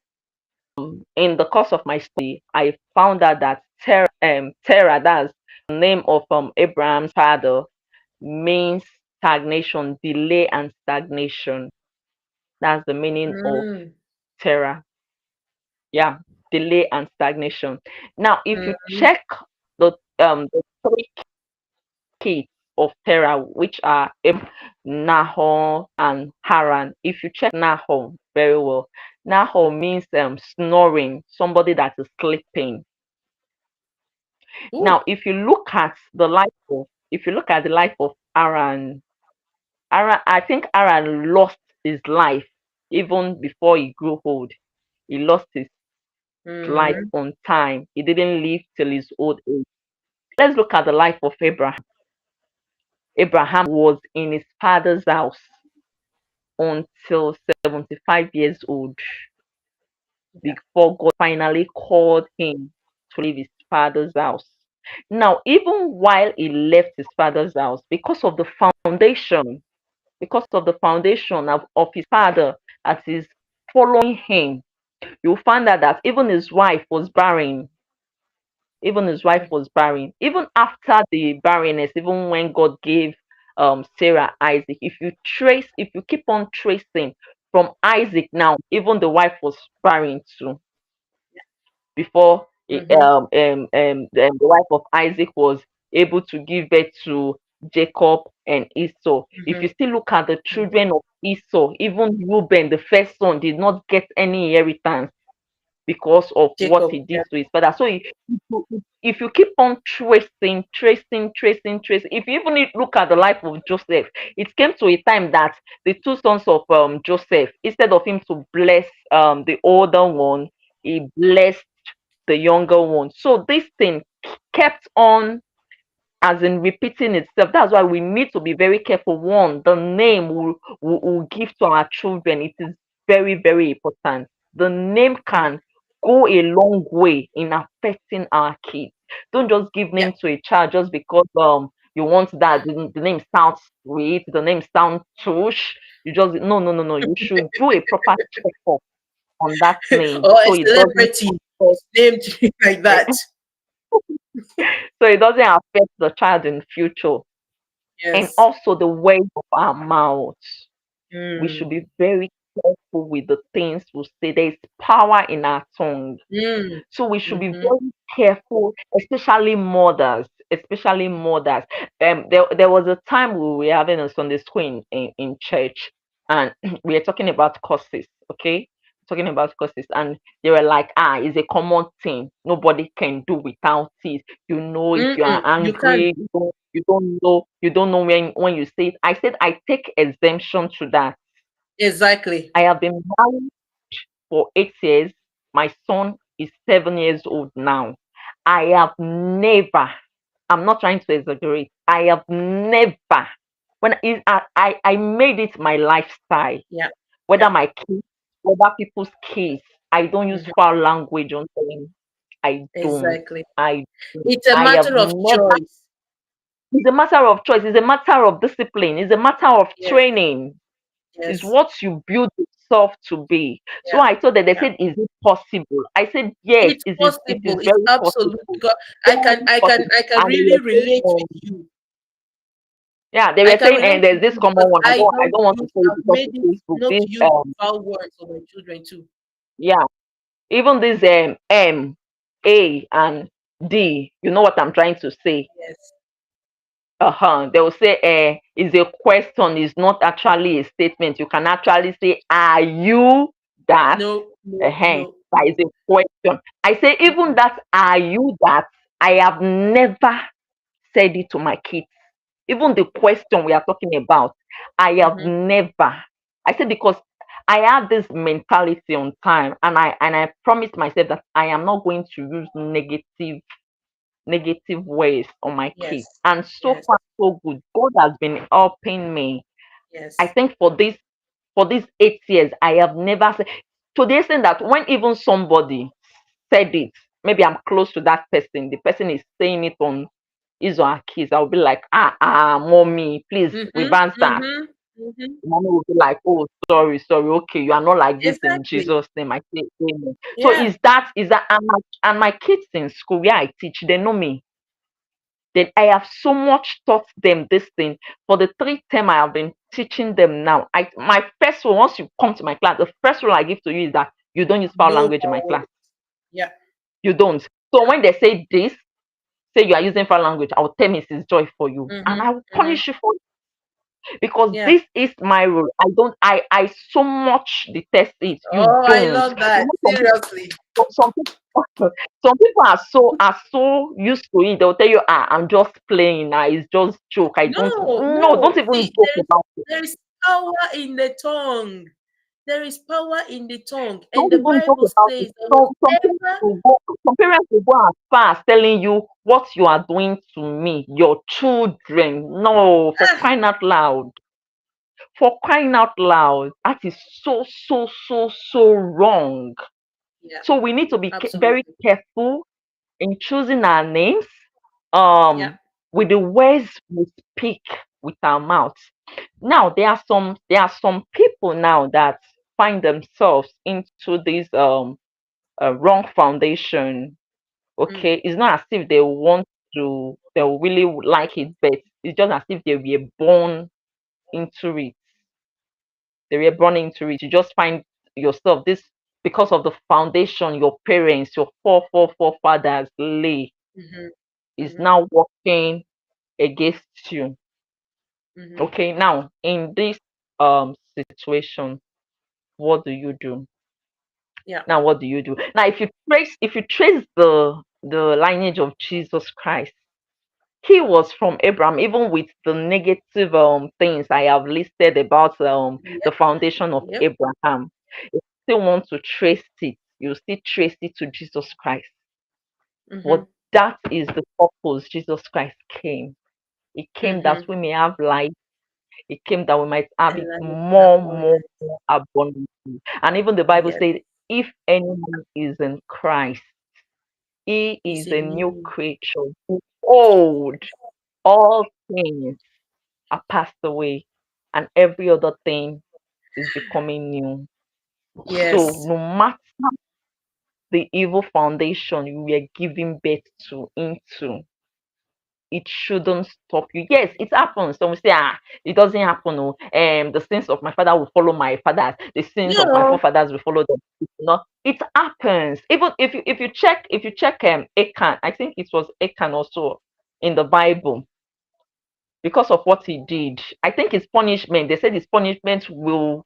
In the course of my study, I found out that Terah, that's the name of Abraham's father, means stagnation, delay and stagnation. That's the meaning of Mm. Terah. Yeah, delay and stagnation. Now, if you Mhm. check the three kids of Terah, which are Nahor and Haran, if you check Nahor very well, Nahor means snoring, somebody that is sleeping. Ooh. Now, if you look at the life of Aaron, I think Aaron lost his life even before he grew old. He lost his life Mhm. on time. He didn't live till his old age. Let's look at the life of Abraham. Abraham was in his father's house until 75 years old Yeah. before God finally called him to leave his father's house. Now, even while he left his father's house, because of the foundation of his father that is following him, you'll find out that even his wife was barren. Even his wife Mm. was barren. Even after the barrenness, even when God gave Sarah Isaac, if you keep on tracing from Isaac now, even the wife was barren too before Mhm. the wife of Isaac was able to give birth to Jacob and Esau. If you Mhm. still look at the Mhm. children of Esau, even Reuben, the first son, did not get any inheritance because of what Jacob. he Yeah. did to his father. So if you keep on tracing, if you even look at the life of Joseph, it came to a time that the two sons of Joseph, instead of him to bless the older one, he blessed the younger one. So this thing kept on as in repeating itself. That's why we need to be very careful. One, the name we give to our children, it is very, very important. The name Mm. can go a long way in affecting our kids. Don't just give Yeah. name to a child just because you want that the name sounds sweet, the name sounds tush. You just no. You should do a proper checkup on that name Or a so it doesn't celebrity is named like that. so it doesn't affect the child in future. And Yes. also the way of our mouth. We should Mm. be very careful with the things we say. There is power in our tongue. Mm. So we should be Mhm. very careful, especially mothers, especially mothers. There was a time we were having a Sunday school in church, and we were talking about curses, okay? Talking about curses, and they were like, it's a common thing. Nobody can do without it. You know, if you are Mm-mm. You can. angry, you don't know when you say it. I said I take exemption to that. Exactly. I have been married for 8 years. My son is 7 years old now. I have never, I'm not trying to exaggerate, I have never, I made it my lifestyle, Yeah. whether Yeah. my kids, whether people's kids, I don't use Mhm. foul language on them. I don't. Exactly. I It's a I have matter of never, choice. it's a matter of choice, it's a matter of discipline, it's a matter of Yes. training. Is Yes. what you build yourself to be. So Yeah. I thought that they Yeah. said, is it possible? I said, yes, It's it is possible. It's very absolute. possible. God, I can. Very I can. possible. I can And they really were saying, relate with you. yeah, they I were can saying, relate and there's with this you common because one. I don't want to say it I've because made of it Facebook. not This to use foul words for my children too. yeah, even this A and D. You know what I'm trying to say? Yes. They will say is a question, is not actually a statement. You can actually say, are you that? No, no, Uh-huh. no, That is no. a question. I say, even that, are you that? I have never said it to my kids. Even the question we are talking about, I have Mm-hmm. never. I said, because I have this mentality on time, and I promised myself that I am not going to use negative ways on my kids. Yes. And so Yes. far, so good. God has been helping me. I Yes. think for these 8 years, I have never said, to the extent that when even somebody said it, maybe I'm close to that person, the person is saying it on his or her kids, I'll be like, mommy, please Mm-hmm. reverse that. Mm-hmm. Mm-hmm. Mommy will be like, oh, sorry, okay, you are not like this in Exactly. Jesus' name. I say amen. So Yeah. is that and my kids in school where I teach, they know me. Then I have so much taught them this thing for the 3 term I have been teaching them now. My first rule, once you come to my class, the first rule I give to you is that you don't use foul No language in my more class. words. Yeah. You don't. So when they say this, say you are using foul language, I will tell Mrs. Joy for you, and Mm-hmm. I will Mm-hmm. punish you for it, because Yeah. this is my rule. I don't. I so much detest it. You Oh, I don't. love that. Seriously. Some people some people are so used to it. They'll tell you, I'm just playing. It's just joke. I don't. No, No, no. don't even See, joke about it. there is power in the tongue. There is power in the tongue. And Don't the even joke Bible about it. says that whatever. Some parents will go as far as telling you what you are doing to me, your children. No, for Ah, crying out loud. For crying out loud. That is so wrong. yeah, So we need to be very absolutely. careful in choosing our names, Yeah. um, with the words we speak with our mouths. Now there are some people now that find themselves into this wrong foundation. Mm, Okay, it's not as if they really would like it, but it's just as if they were born into it. They were born into it. You just find yourself this, because of the foundation your parents, your forefathers lay, mm-hmm, is mm-hmm, now working against you. mm-hmm. Okay, now in this situation, what do you do? Yeah. Now what do you do? Now if you trace the lineage of Jesus Christ, he was from Abraham, even with the negative things I have listed about the Yep. foundation of Yep. Abraham. If you still want to trace it, you still trace it to Jesus Christ. Mm-hmm, But that is the purpose Jesus Christ came. He came that mm-hmm. we may have life. He came that we might have And it life more abundantly. And even the Bible yes, said, if anyone is in Christ, he is is a a new new. creature. Behold, all things are passed away, and every other thing is becoming new. So Yes. no matter the evil foundation you were giving birth to into, it shouldn't stop you. Yes, it happens. Some will say, it doesn't happen. Oh, the sins of my father will follow my fathers. The sins of my No. forefathers will follow them. It happens. Even if you check Achan, I think it was Achan also in the Bible, because of what he did. I think his punishment. They said his punishment will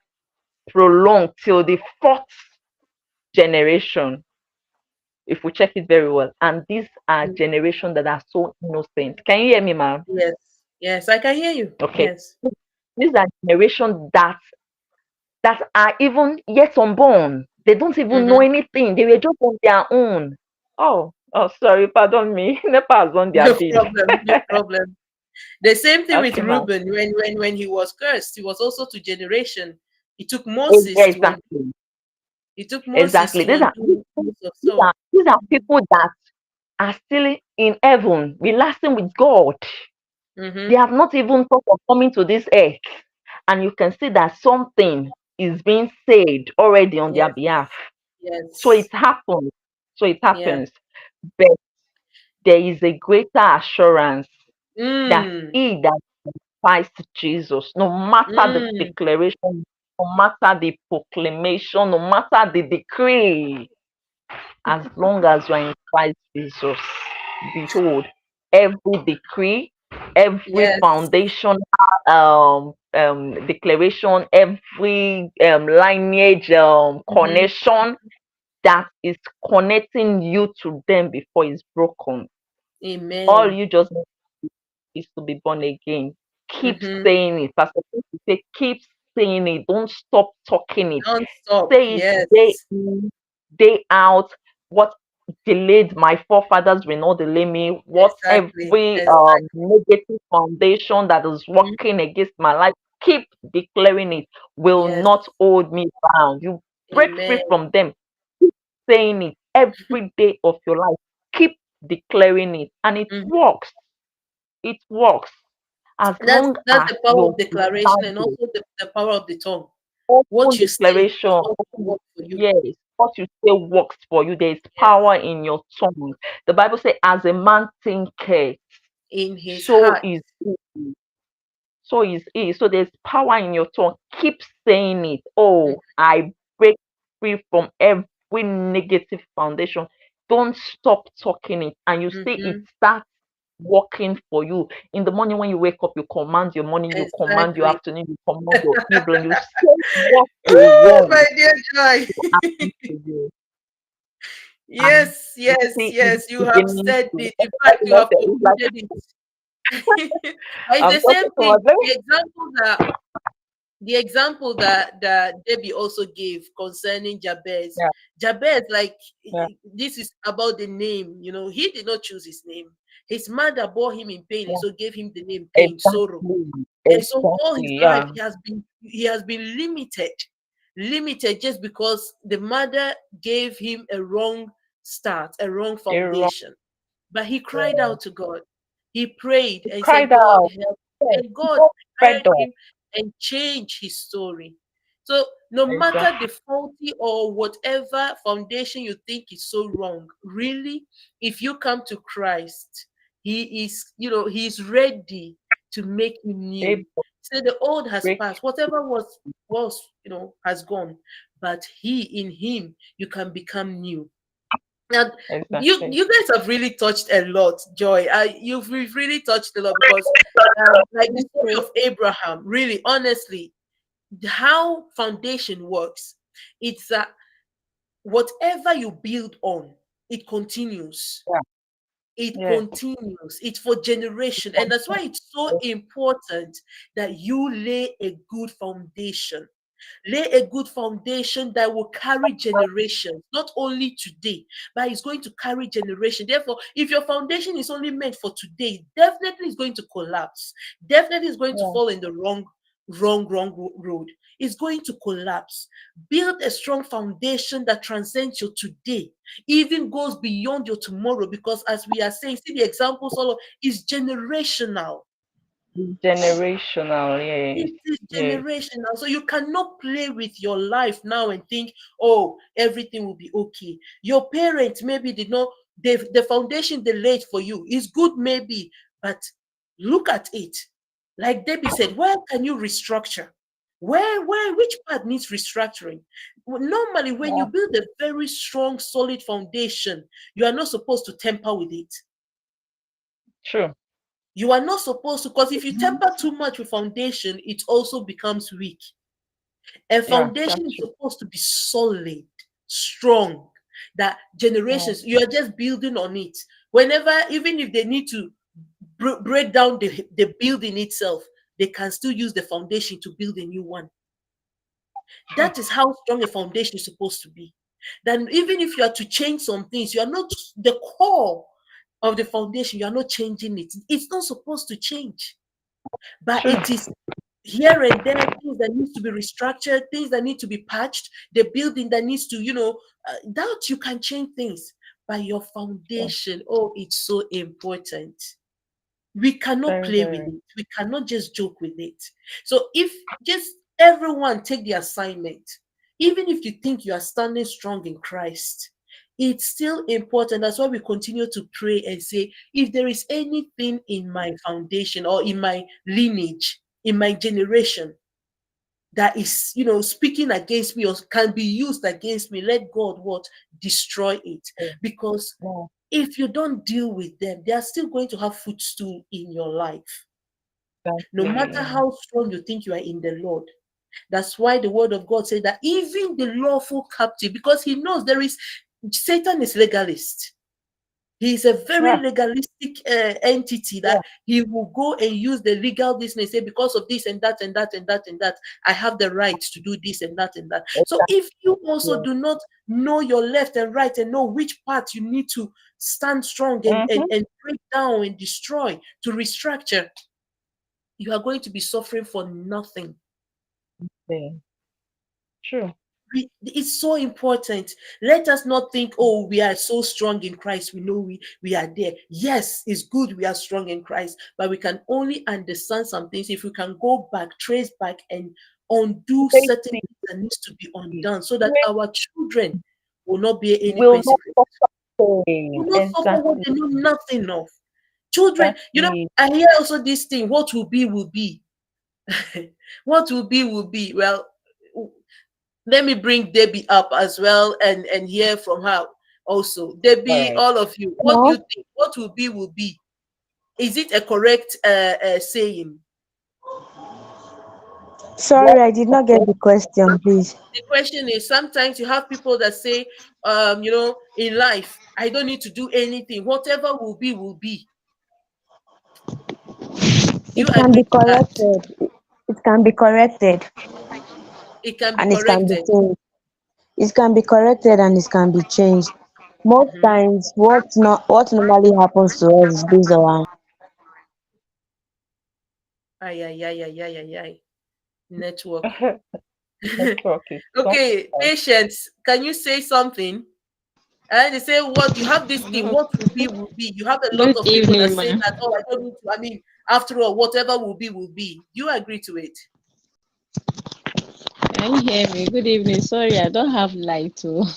prolong till the fourth generation. If we check it very well, and these are Mm, generations that are so innocent. Can you hear me, ma'am? yes. Yes, I can hear you. Okay. Yes. These are generations that are even yet unborn. They don't even know Mm-hmm. anything. They were just on their own. Oh, sorry, pardon me. NEPA has done their No deed. problem. No problem. The same thing with Okay, ma'am. Reuben when he was cursed. He was also to generation. It took Moses to undo. Exactly, It took Moses exactly. to These are these, undo most of these so. are these are people that are still in heaven, relaxing with God. They Mm-hmm. have not even thought of coming to this earth, and you can see that something is being said already on their Yes. behalf. So it Yes. happens. So it Yeah. happens. But there is a greater assurance that Mm. he that Christ Jesus, no matter the Mm. declaration, no matter the proclamation, no matter the decree, As long as you are in Christ Jesus, behold, every decree, every Yes. foundation, declaration, every lineage, Hmm. connection that is connecting you to them before it's broken. All Amen. you just need is to be born again. Keep Hmm. saying it. Pastor Chris say, keep saying it. Don't stop talking it. Don't stop. Say it day Yes. in, day out. What delayed my forefathers will not delay me. What Exactly. every Exactly. negative foundation that is Mhm. working against my life, keep declaring it. Will Yes. not hold me down. You break Amen. free from them. Keep saying it every day of your life. Keep declaring it, and it Mhm. works. It works as long That's as the power you're of declaration and established. also the power of the tongue. What Open you say is declaration. what will work for you Yes, what you say works for you. There is power in your tongue. The Bible says, as a man thinketh, in his so heart. is he. So is he. So there's power in your tongue. Keep saying it. Mhm. Oh, I break free from every negative foundation. Don't stop talking it. And you see it Mhm. starts working for you. In the morning when you wake up, you command your morning, you command your Exactly. afternoon, you command your evening. You say what you Oh, want my dear Joy. to happen to you. And Yes, you yes, see it yes. You have beginning said to it. In fact, you have it's like concluded it. But it's I'm the talking same to thing. my baby. The example that Debbie also gave concerning Jabez. Yeah, Jabez, like yeah, this is about the name. He did not choose his name. His mother bore him in pain, and yeah. so gave him the name pain, sorrow. Exactly. And so all his Exactly. life Yeah. he has been limited just because the mother gave him a wrong start, a wrong You're wrong. foundation. But he cried Yeah. out to God. He prayed He and said, cried God out. help. Yes. And He God got fed heard up. him and changed his story. So no matter Exactly. the faulty or whatever foundation you think is so wrong, really, if you come to Christ, he is ready to make you new. Able So the old has break. passed, whatever has gone, but in him you can become new. Now, you Exactly. you guys have really touched a lot, Joy. You've really touched a lot because, like the story Okay. of Abraham, really, honestly, how foundation works, it's that whatever you build on, it continues. Yeah. It Yes. continues. It's for generation, and that's why it's so important that you lay a good foundation. Lay a good foundation that will carry generations, not only today, but it's going to carry generation. Therefore, if your foundation is only meant for today, definitely is going to collapse. Definitely is going to Yeah. fall in the wrong road. It's going to collapse. Build a strong foundation that transcends your today, even goes beyond your tomorrow, because as we are saying, see the examples all of is generational. It's generational. Yes. It is Yes. generational. So you cannot play with your life now and think, oh, everything will be okay. Your parents maybe did not, the foundation they laid for you is good, maybe, but look at it. Like Debbie said, where can you restructure? Which part needs restructuring? Normally, when you Yeah. build a very strong, solid foundation, you are not supposed to tamper with it. True. You are not supposed to, because if you tamper too much with foundation, it also becomes weak. A Yeah. foundation That's is true. supposed to be solid, strong, that Yeah. generations, you are just building on it. Whenever, even if they need to break down the building itself, they can still use the foundation to build a new one. True. That is how strong a foundation is supposed to be. Then, even if you are to change some things, you are not the core of the foundation, you are not changing it. It's not supposed to change, but True. it is here and there, things that needs to be restructured, things that need to be patched, the building that needs to, that you can change things. But your True. foundation, oh, it's so important. We cannot Very, play with very. it. We cannot just joke with it. So if just everyone take the assignment, even if you think you are standing strong in Christ, it's still important. That's why we continue to pray and say, if there is anything in my foundation or in my lineage, in my generation that is, speaking against me or can be used against me, let God what? Destroy it. Yeah. Because Yeah. if you don't deal with them, they are still going to have footstool in your life. No matter Exactly. how strong you think you are in the Lord. That's why the word of God said that even the lawful captive, because he knows Satan is legalist. He is a very Yeah. legalistic entity Yeah. that he will go and use the legal business, say, because of this and that and that and that and that, I have the right to do this and that and that. So if you also Exactly. do not know your left and right and know which part you need to stand strong and, and, Mm-hmm. and break down and destroy to restructure, you are going to be suffering for nothing. Yeah. True. It's so important. Let us not think, oh, we are so strong in Christ, we know we are there. Yes, it's good we are strong in Christ, but we can only understand some things if we can go back, trace back, and undo certain Basic things that needs to be undone, so that our children will not bear any will not consequences, suffer will pain. not suffer what Exactly. they know nothing of. Children, Exactly. I hear also this thing, what will be will be. What will be will be. Well, let me bring Debbie up as well and hear from her also. All Debbie, right. all of you, what do you No, think? What will be will be. Is it a correct saying? What sorry, I did not get the question, please. The question is, sometimes you have people that say, in life, I don't need to do anything. Whatever will be will be. Do It you can agree be to that? corrected. It can be corrected It can be and it can be corrected. changed. It can be corrected and it can be changed. Most Mm-hmm. times, what normally happens to us is based on Ay, ay, ay, ay, ay, ay, ay. Network. network is Okay, sometimes. patience. Can you say something? And they say, what you have this thing, Hello. what will be, will be. You have a lot Good of people that evening, say ma. that, oh, I don't need to. I mean, after all, whatever will be, will be. Do you agree to it? Can you hear me? Good evening. Sorry, I don't have light. Oh.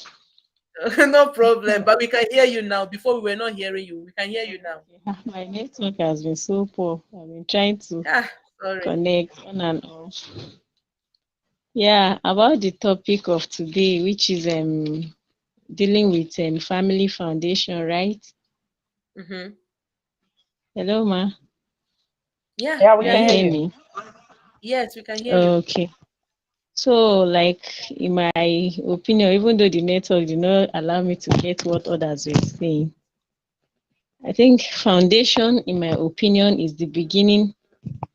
No problem. But we can hear you now. Before we were not hearing you. We can hear you now. Okay. My network has been so poor. I've been trying to Ah, sorry. connect on and off. Yeah, about the topic of today, which is dealing with family foundation, right? Mm-hmm. Hello, ma. Yeah, Yeah, we we Can are can you hear hear hearing you. you. me? Yes, we can hear you. Okay. So, like in my opinion, even though the network did not allow me to get what others were saying, I think foundation, in my opinion, is the beginning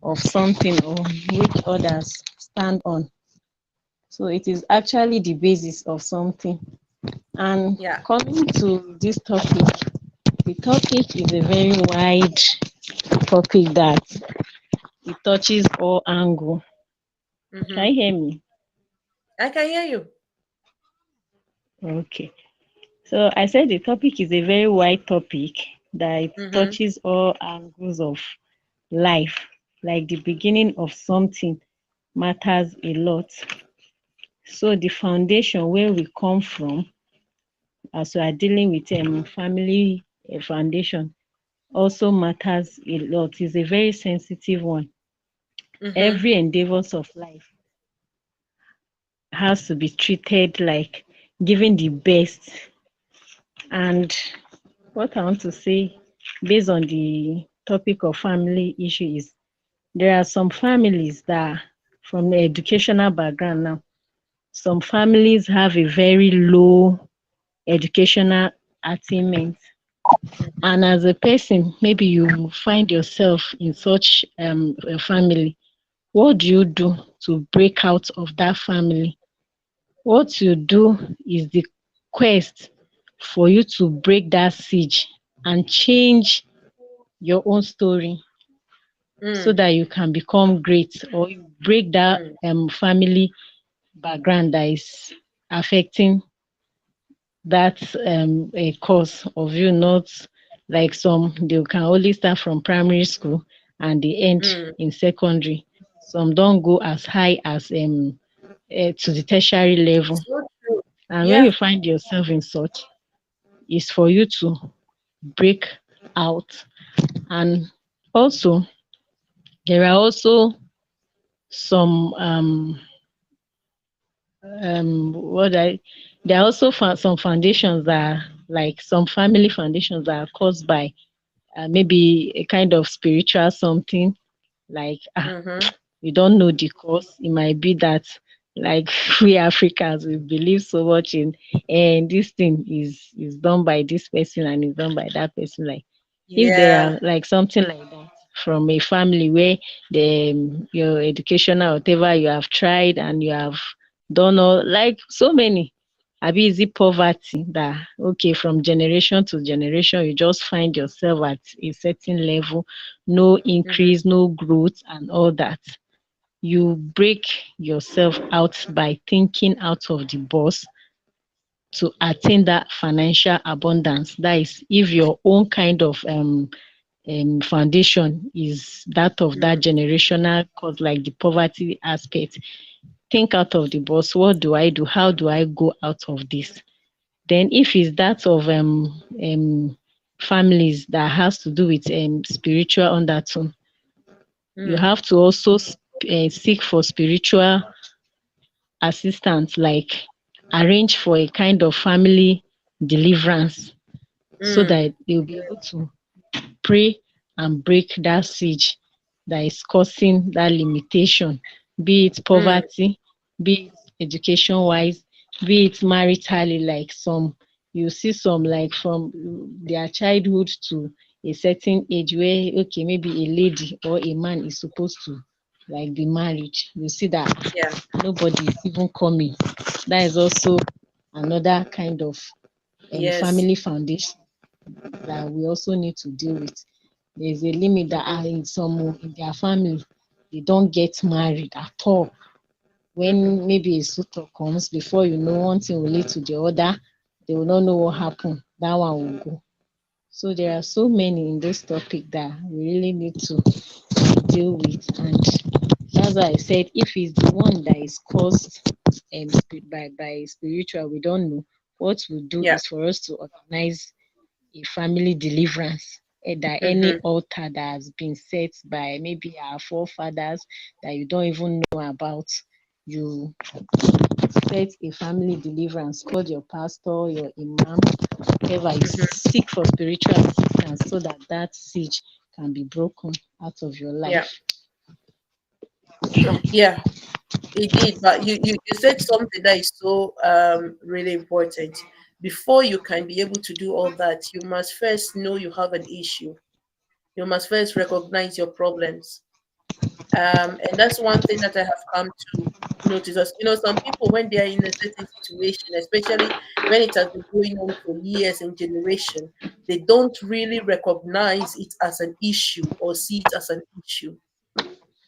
of something or which others stand on. So it is actually the basis of something. And Yeah. coming to this topic, the topic is a very wide topic that it touches all angles. Can Mm-hmm. you hear me? I can hear you. Okay. So I said the topic is a very wide topic that it Mm-hmm. touches all angles of life. Like the beginning of something matters a lot. So the foundation where we come from, as we are dealing with family foundation, also matters a lot. It's a very sensitive one. Mm-hmm. Every endeavors of life has to be treated like giving the best. And what I want to say, based on the topic of family issue, is there are some families that, from the educational background now, some families have a very low educational attainment. And as a person, maybe you find yourself in such a family. What do you do to break out of that family? What you do is the quest for you to break that siege and change your own story so Mm, that you can become great, or you break that mm, family background that is affecting that a course of you, not like some they can only start from primary school and they end mm. in secondary. Some don't go as high as to the tertiary level. So true. And when Yeah. you find yourself in such, is for you to break out. And also there are also some what I there are also some foundations that are like some family foundations that are caused by maybe a kind of spiritual something like Mm-hmm. you don't know the cause. It might be that like we Africans we believe so much in and this thing is done by this person and is done by that person. Like if there Yeah. are like something like that from a family where the your educational whatever you have tried and you have done all like so many. Abi is it poverty that okay from generation to generation you just find yourself at a certain level, no Mm-hmm. increase, no growth and all that. You break yourself out by thinking out of the box to attain that financial abundance. That is, if your own kind of foundation is that of that Mm. generational cause, like the poverty aspect, think out of the box. What do I do? How do I go out of this? Then, if it's that of families that has to do with spiritual undertone, you Mm. have to also seek for spiritual assistance, like arrange for a kind of family deliverance so Mm. that they'll be able to pray and break that siege that is causing that limitation, be it Mm. poverty, be it education wise, be it maritally, like some you see some like from their childhood to a certain age where okay maybe a lady or a man is supposed to like be married. You see that Yeah. nobody is even coming. That is also another kind of Yes. family foundation that we also need to deal with. There's a limit that Mm-hmm. are in some in their family, they don't get married at all. Mm-hmm. When maybe a suitor comes, before you know, one thing will lead to the other. They will not know what happened. That one will go. So there are so many in this topic that we really need to deal with, and that's why I said if it's the one that is caused by spiritual, we don't know. What we'll do Yeah. is for us to organize a family deliverance that any Mm-hmm. altar that has been set by maybe our forefathers that you don't even know about, you set a family deliverance, call your pastor, your imam, whatever, you Mm-hmm. seek for spiritual assistance so that that siege can be broken out of your Yeah. life. Yeah. It did, but you said something that is so really important. Before you can be able to do all that, you must first know you have an issue. You must first recognize your problems. And that's one thing that I have come to notice. As you know, some people when they are in a certain situation, especially when it has been going on for years and generation, they don't really recognize it as an issue or see it as an issue.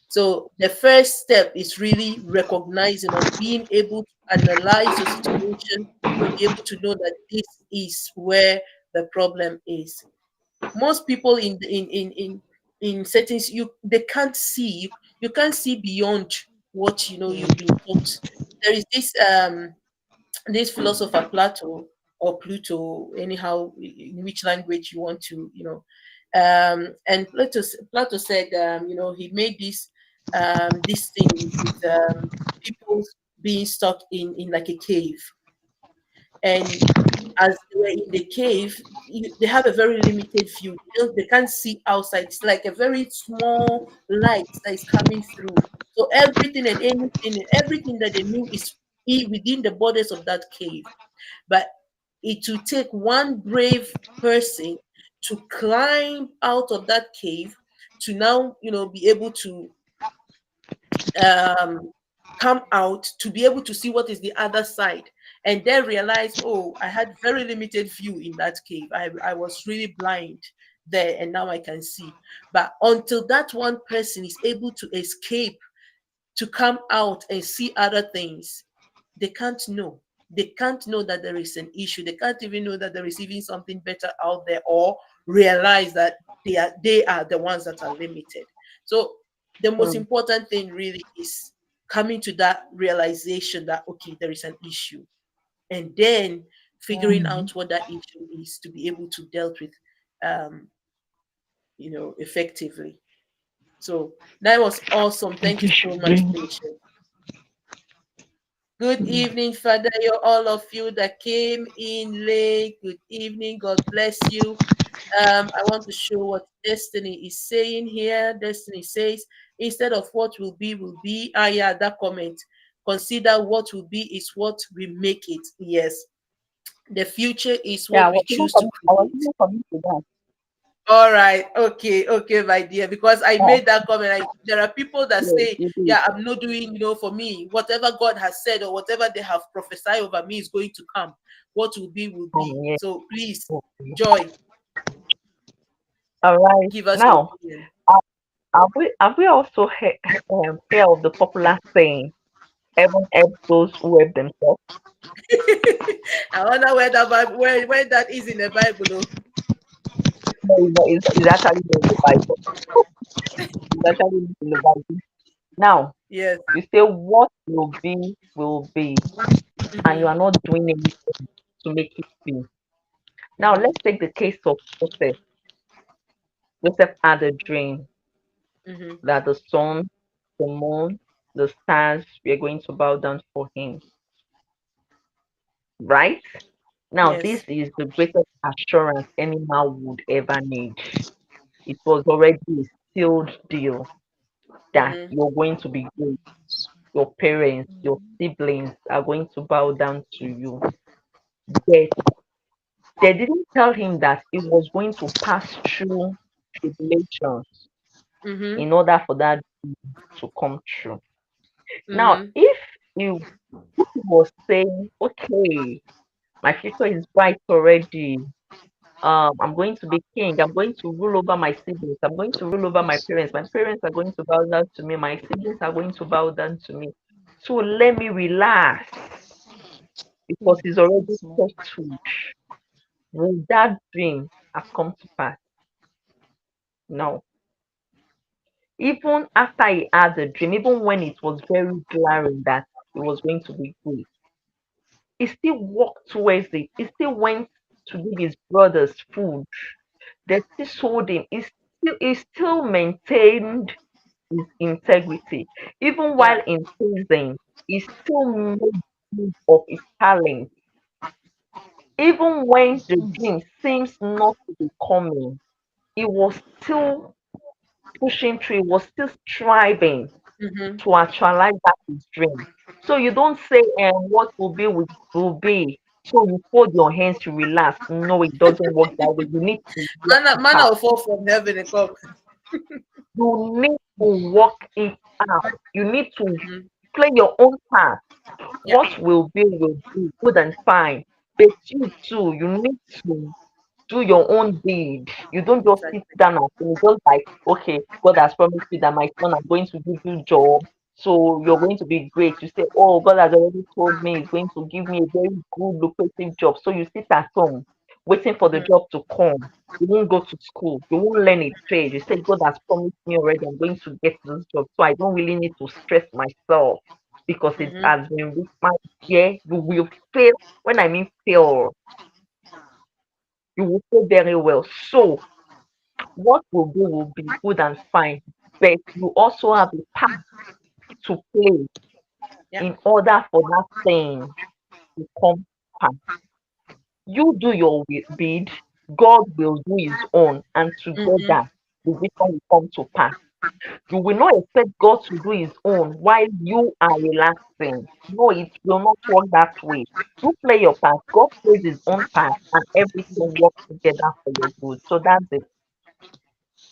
So the first step is really recognizing or being able to analyze the situation to be able to know that this is where the problem is. Most people in settings they can't see you can't see beyond what you know you've been taught. There is this philosopher Plato or Pluto, anyhow, in which language you want to, and Plato said, he made this thing with people being stuck in like a cave, and as they were in the cave, they have a very limited view. They can't see outside. It's like a very small light that is coming through. So everything that they knew is within the borders of that cave. But it will take one brave person to climb out of that cave to now, be able to um, come out to be able to see what is the other side and then realize, oh, I had very limited view in that cave. I was really blind there and now I can see. But until that one person is able to escape to come out and see other things, they can't know. They can't know that there is an issue. They can't even know that there is even something better out there or realize that they are the ones that are limited. So the most Mm. important thing really is coming to that realization that okay, there is an issue. And then figuring Mhm. out what that issue is to be able to deal with um, effectively. So that was awesome. Think Thank we you so should much, bring Patience. Good evening, Father. You all of you that came in late. Good evening. God bless you. I want to show what Destiny is saying here. Destiny says, instead of what will be. Ah, yeah, that comment. Consider what will be is what we make it. Yes. The future is Yeah, what we choose to I was create. even coming to that. All right. Okay. Okay, my dear. Because I Yeah, made that comment. There are people that yes, say, you did. yeah, I'm not doing, for me. Whatever God has said or whatever they have prophesied over me is going to come. What will be, will be. Yes. So please, Okay. Joy, All right. give us your Now, opinion. uh, have we also heard of the popular saying, "Heaven helps those who help themselves"? I wonder where that where that is in the Bible, though. No, it's actually not in the Bible. It's actually not in the Bible. Now, Yes. you say what will be, and you Mm-hmm. are not doing anything to make it be. Now, Mm-hmm. let's take the case of Joseph. Joseph had a dream Mm-hmm. that the sun, the moon, the stars were going to bow down for him, right? Now, this Yes. is the greatest assurance any man would ever need. It was already a sealed deal that Mm-hmm. you're going to be great. Your parents, your siblings are going to bow down to you. But they didn't tell him that he was going to pass through tribulations Mm-hmm. in order for that to come true. Now, Mm-hmm. if he was saying, okay, my future is bright already. I'm going to be king. I'm going to rule over my siblings. I'm going to rule over my parents. My parents are going to bow down to me. My siblings are going to bow down to me. So let me relax because it's already settled. Will that dream have come to pass? No. Even after he had the dream, even when it was very glaring that it was going to be good, he still walked towards it. He still went to give his brothers food. They still sold him. He still maintained his integrity. Even Yeah. while in prison, he still made use of his talent. Even when the dream seems not to be coming, he was still pushing through, he was still striving Mm-hmm. to actualize that his dream. So you don't say what will be. So you fold your hands to relax. No, it doesn't work that way. You need to work it Man out. will fall from heaven and come. You need to work it out. You need to Mm-hmm. play your own part. Yeah. What will be good and fine. But you too, you need to do your own deed. You don't just sit Exactly. down and think, just like, okay, God has promised me that my son, I'm going to give you job. So you're going to be great. You say, oh, God has already told me he's going to give me a very good lucrative job. So you sit at home waiting for the Mm-hmm. job to come. You won't go to school. You won't learn a trade. You say, God has promised me already I'm going to get this job. So I don't really need to stress myself because it Mm-hmm. has been written. Yeah, you will fail. When I mean fail, you will fail very well. So what will be good and fine, but you also have a part to play Yeah. in order for that thing to come pass. You do your bid, God will do his own, and Mm-hmm. together the vision will come to pass. You will not expect God to do his own while you are relaxing. No, it will not work that way. You play your part, God plays his own part, and everything works together for your good. So that's it.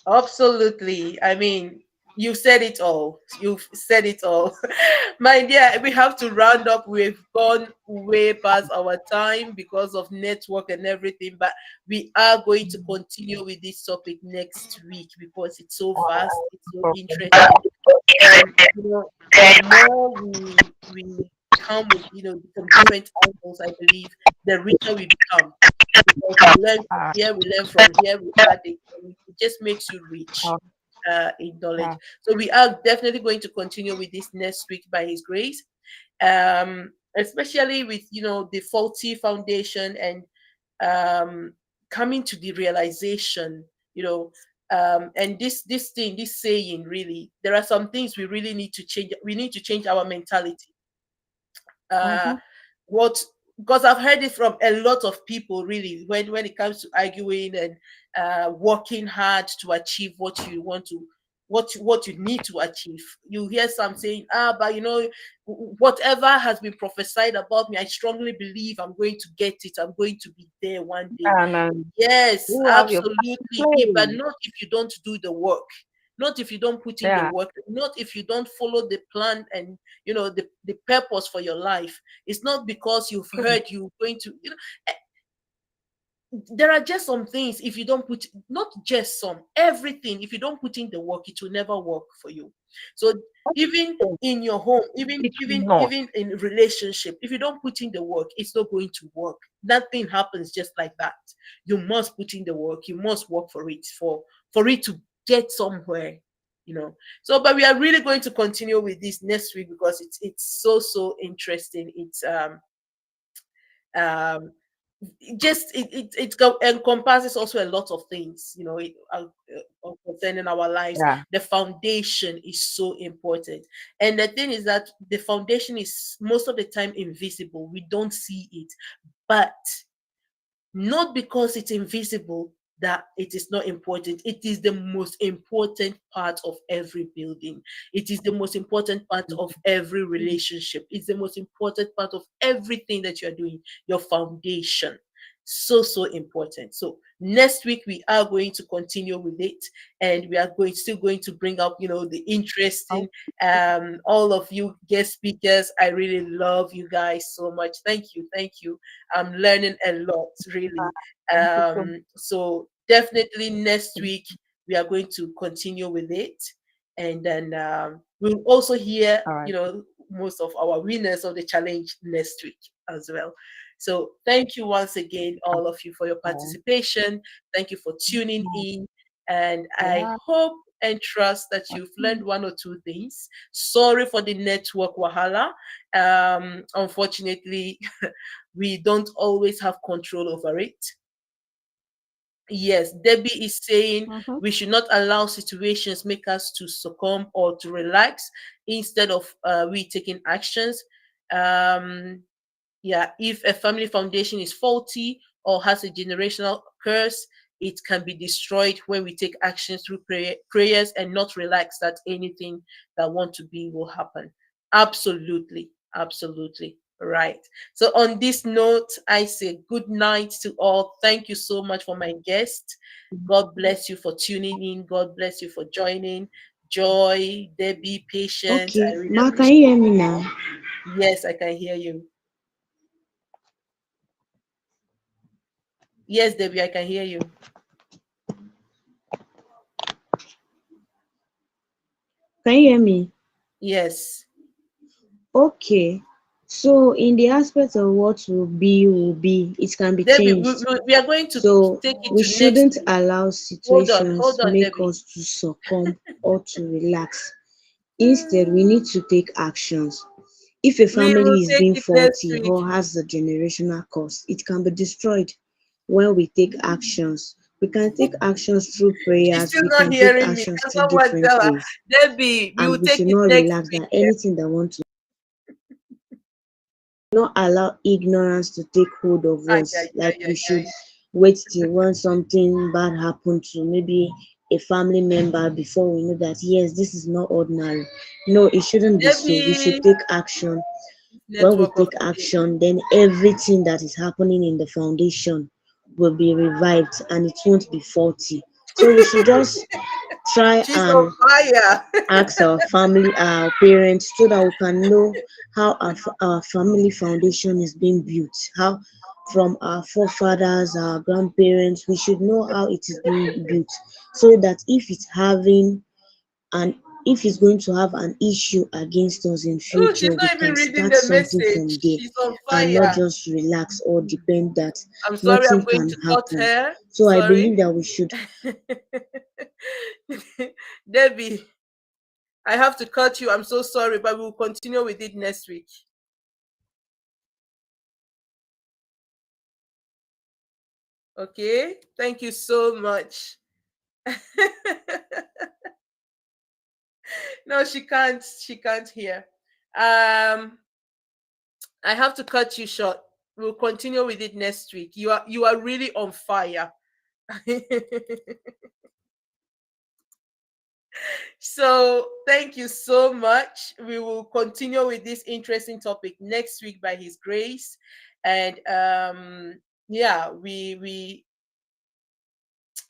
Absolutely. I mean, you said it all. You've said it all. My dear, we have to round up. We've gone way past our time because of network and everything, but we are going to continue with this topic next week because it's so vast, it's so interesting. And the more we come with some different angles, I believe the richer we become because we learn from Uh, here, we learn from here, we add it, and it just makes you rich uh, in knowledge. uh, So we are definitely going to continue with this next week by His grace, especially with the faulty foundation and coming to the realization, you know. And this thing, this saying, really, there are some things we really need to change. We need to change our mentality. uh, Mhm. what, because I've heard it from a lot of people really, when it comes to arguing and working hard to achieve what you want to, what you need to achieve. You hear some saying, but whatever has been prophesied about me, I strongly believe I'm going to get it. I'm going to be there one day. And Yes, you have your part to absolutely. But play. not if you don't do the work. Not if you don't put in the Yeah. work. Not if you don't follow the plan and the purpose for your life. It's not because you've True. heard you're going to. There are just some things, if you don't put, not just some, everything, if you don't put in the work, it will never work for you. So even Oh, in your home, even it will even not. even in relationship, if you don't put in the work, it's not going to work. Nothing happens just like that. You must put in the work, you must work for it, for it to get somewhere. So but we are really going to continue with this next week, because it's so interesting. It's um just encompasses also a lot of things, concerning our lives. Yeah. The foundation is so important, and the thing is that the foundation is most of the time invisible. We don't see it, but not because it's invisible that it is not important. It is the most important part of every building. It is the most important part of every relationship. It's the most important part of everything that you're doing, your foundation. So important. So next week we are going to continue with it, and we are going to bring up the interesting, Oh, all of you guest speakers. I really love you guys so much. Thank you. I'm learning a lot, really. thank you so So definitely next week we are going to continue with it, and then we'll also hear, All right. most of our winners of the challenge next week as well. So thank you once again, all of you, for your Okay. participation. Thank you for tuning in, and I Yeah. hope and trust that you've learned one or two things. Sorry for the network wahala. Unfortunately, we don't always have control over it. Yes, Debbie is saying Mm-hmm. we should not allow situations make us to succumb or to relax instead of we taking actions. Um, yeah, if a family foundation is faulty or has a generational curse, it can be destroyed when we take actions through prayers and not relax that anything that want to be will happen. Absolutely, absolutely right. So on this note, I say good night to all. Thank you so much for my guest. God bless you for tuning in. God bless you for joining. Joy, Debbie, Patience, Okay, I really Ma, can appreciate. you hear me now? Yes, I can hear you. Yes, Debbie, I can hear you. Can you hear me? Yes. Okay. So in the aspect of what will be, it can be Debbie, we, changed. we, we are going to So take it we to next shouldn't week. allow Hold situations on, make Debbie. us to succumb or to relax. Instead, we Mm, need to take actions. If a we will family is take being it next faulty week. or has a generational curse, it can be destroyed when we take actions. We can take actions through She's prayers, still we not can take hearing me. actions Can through someone different tell her? ways. Debbie, we will And we take should it not next relax week. that anything that want to not allow ignorance to take hold of Ay, ay, us. ay, Like we ay, should ay. wait till when something bad happened to maybe a family member before we know that yes, this is not ordinary. No, it shouldn't be so. We should Debbie, take action. When we network of take the day. action, then everything that is happening in the foundation will be revived and it won't be faulty. So we should just try She's on and fire. ask our family, our parents, so that we can know how our family foundation is being built. How from our forefathers, our grandparents, we should know how it is being built, so that and if it's going to have an issue against us in Oh, she's future, we not even can reading start the something message. from there She's on and not fire. just relax or depend that I'm sorry, I'm nothing going can to cut happen. her. So I Sorry. believe that we should. Debbie, I have to cut you. I'm so sorry, but we'll continue with it next week. Okay? Thank you so much. No, she can't. She can't hear. Um, I have to cut you short. We'll continue with it next week. You are really on fire. So thank you so much. We will continue with this interesting topic next week by His grace, and yeah, we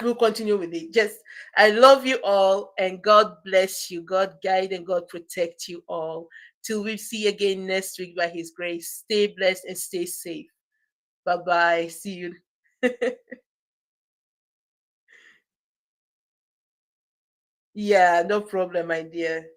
will continue with it. Just I love you all, and God bless you. God guide and God protect you all. Till we see again next week by His grace. Stay blessed and stay safe. Bye bye. See you. Yeah, no problem, my dear.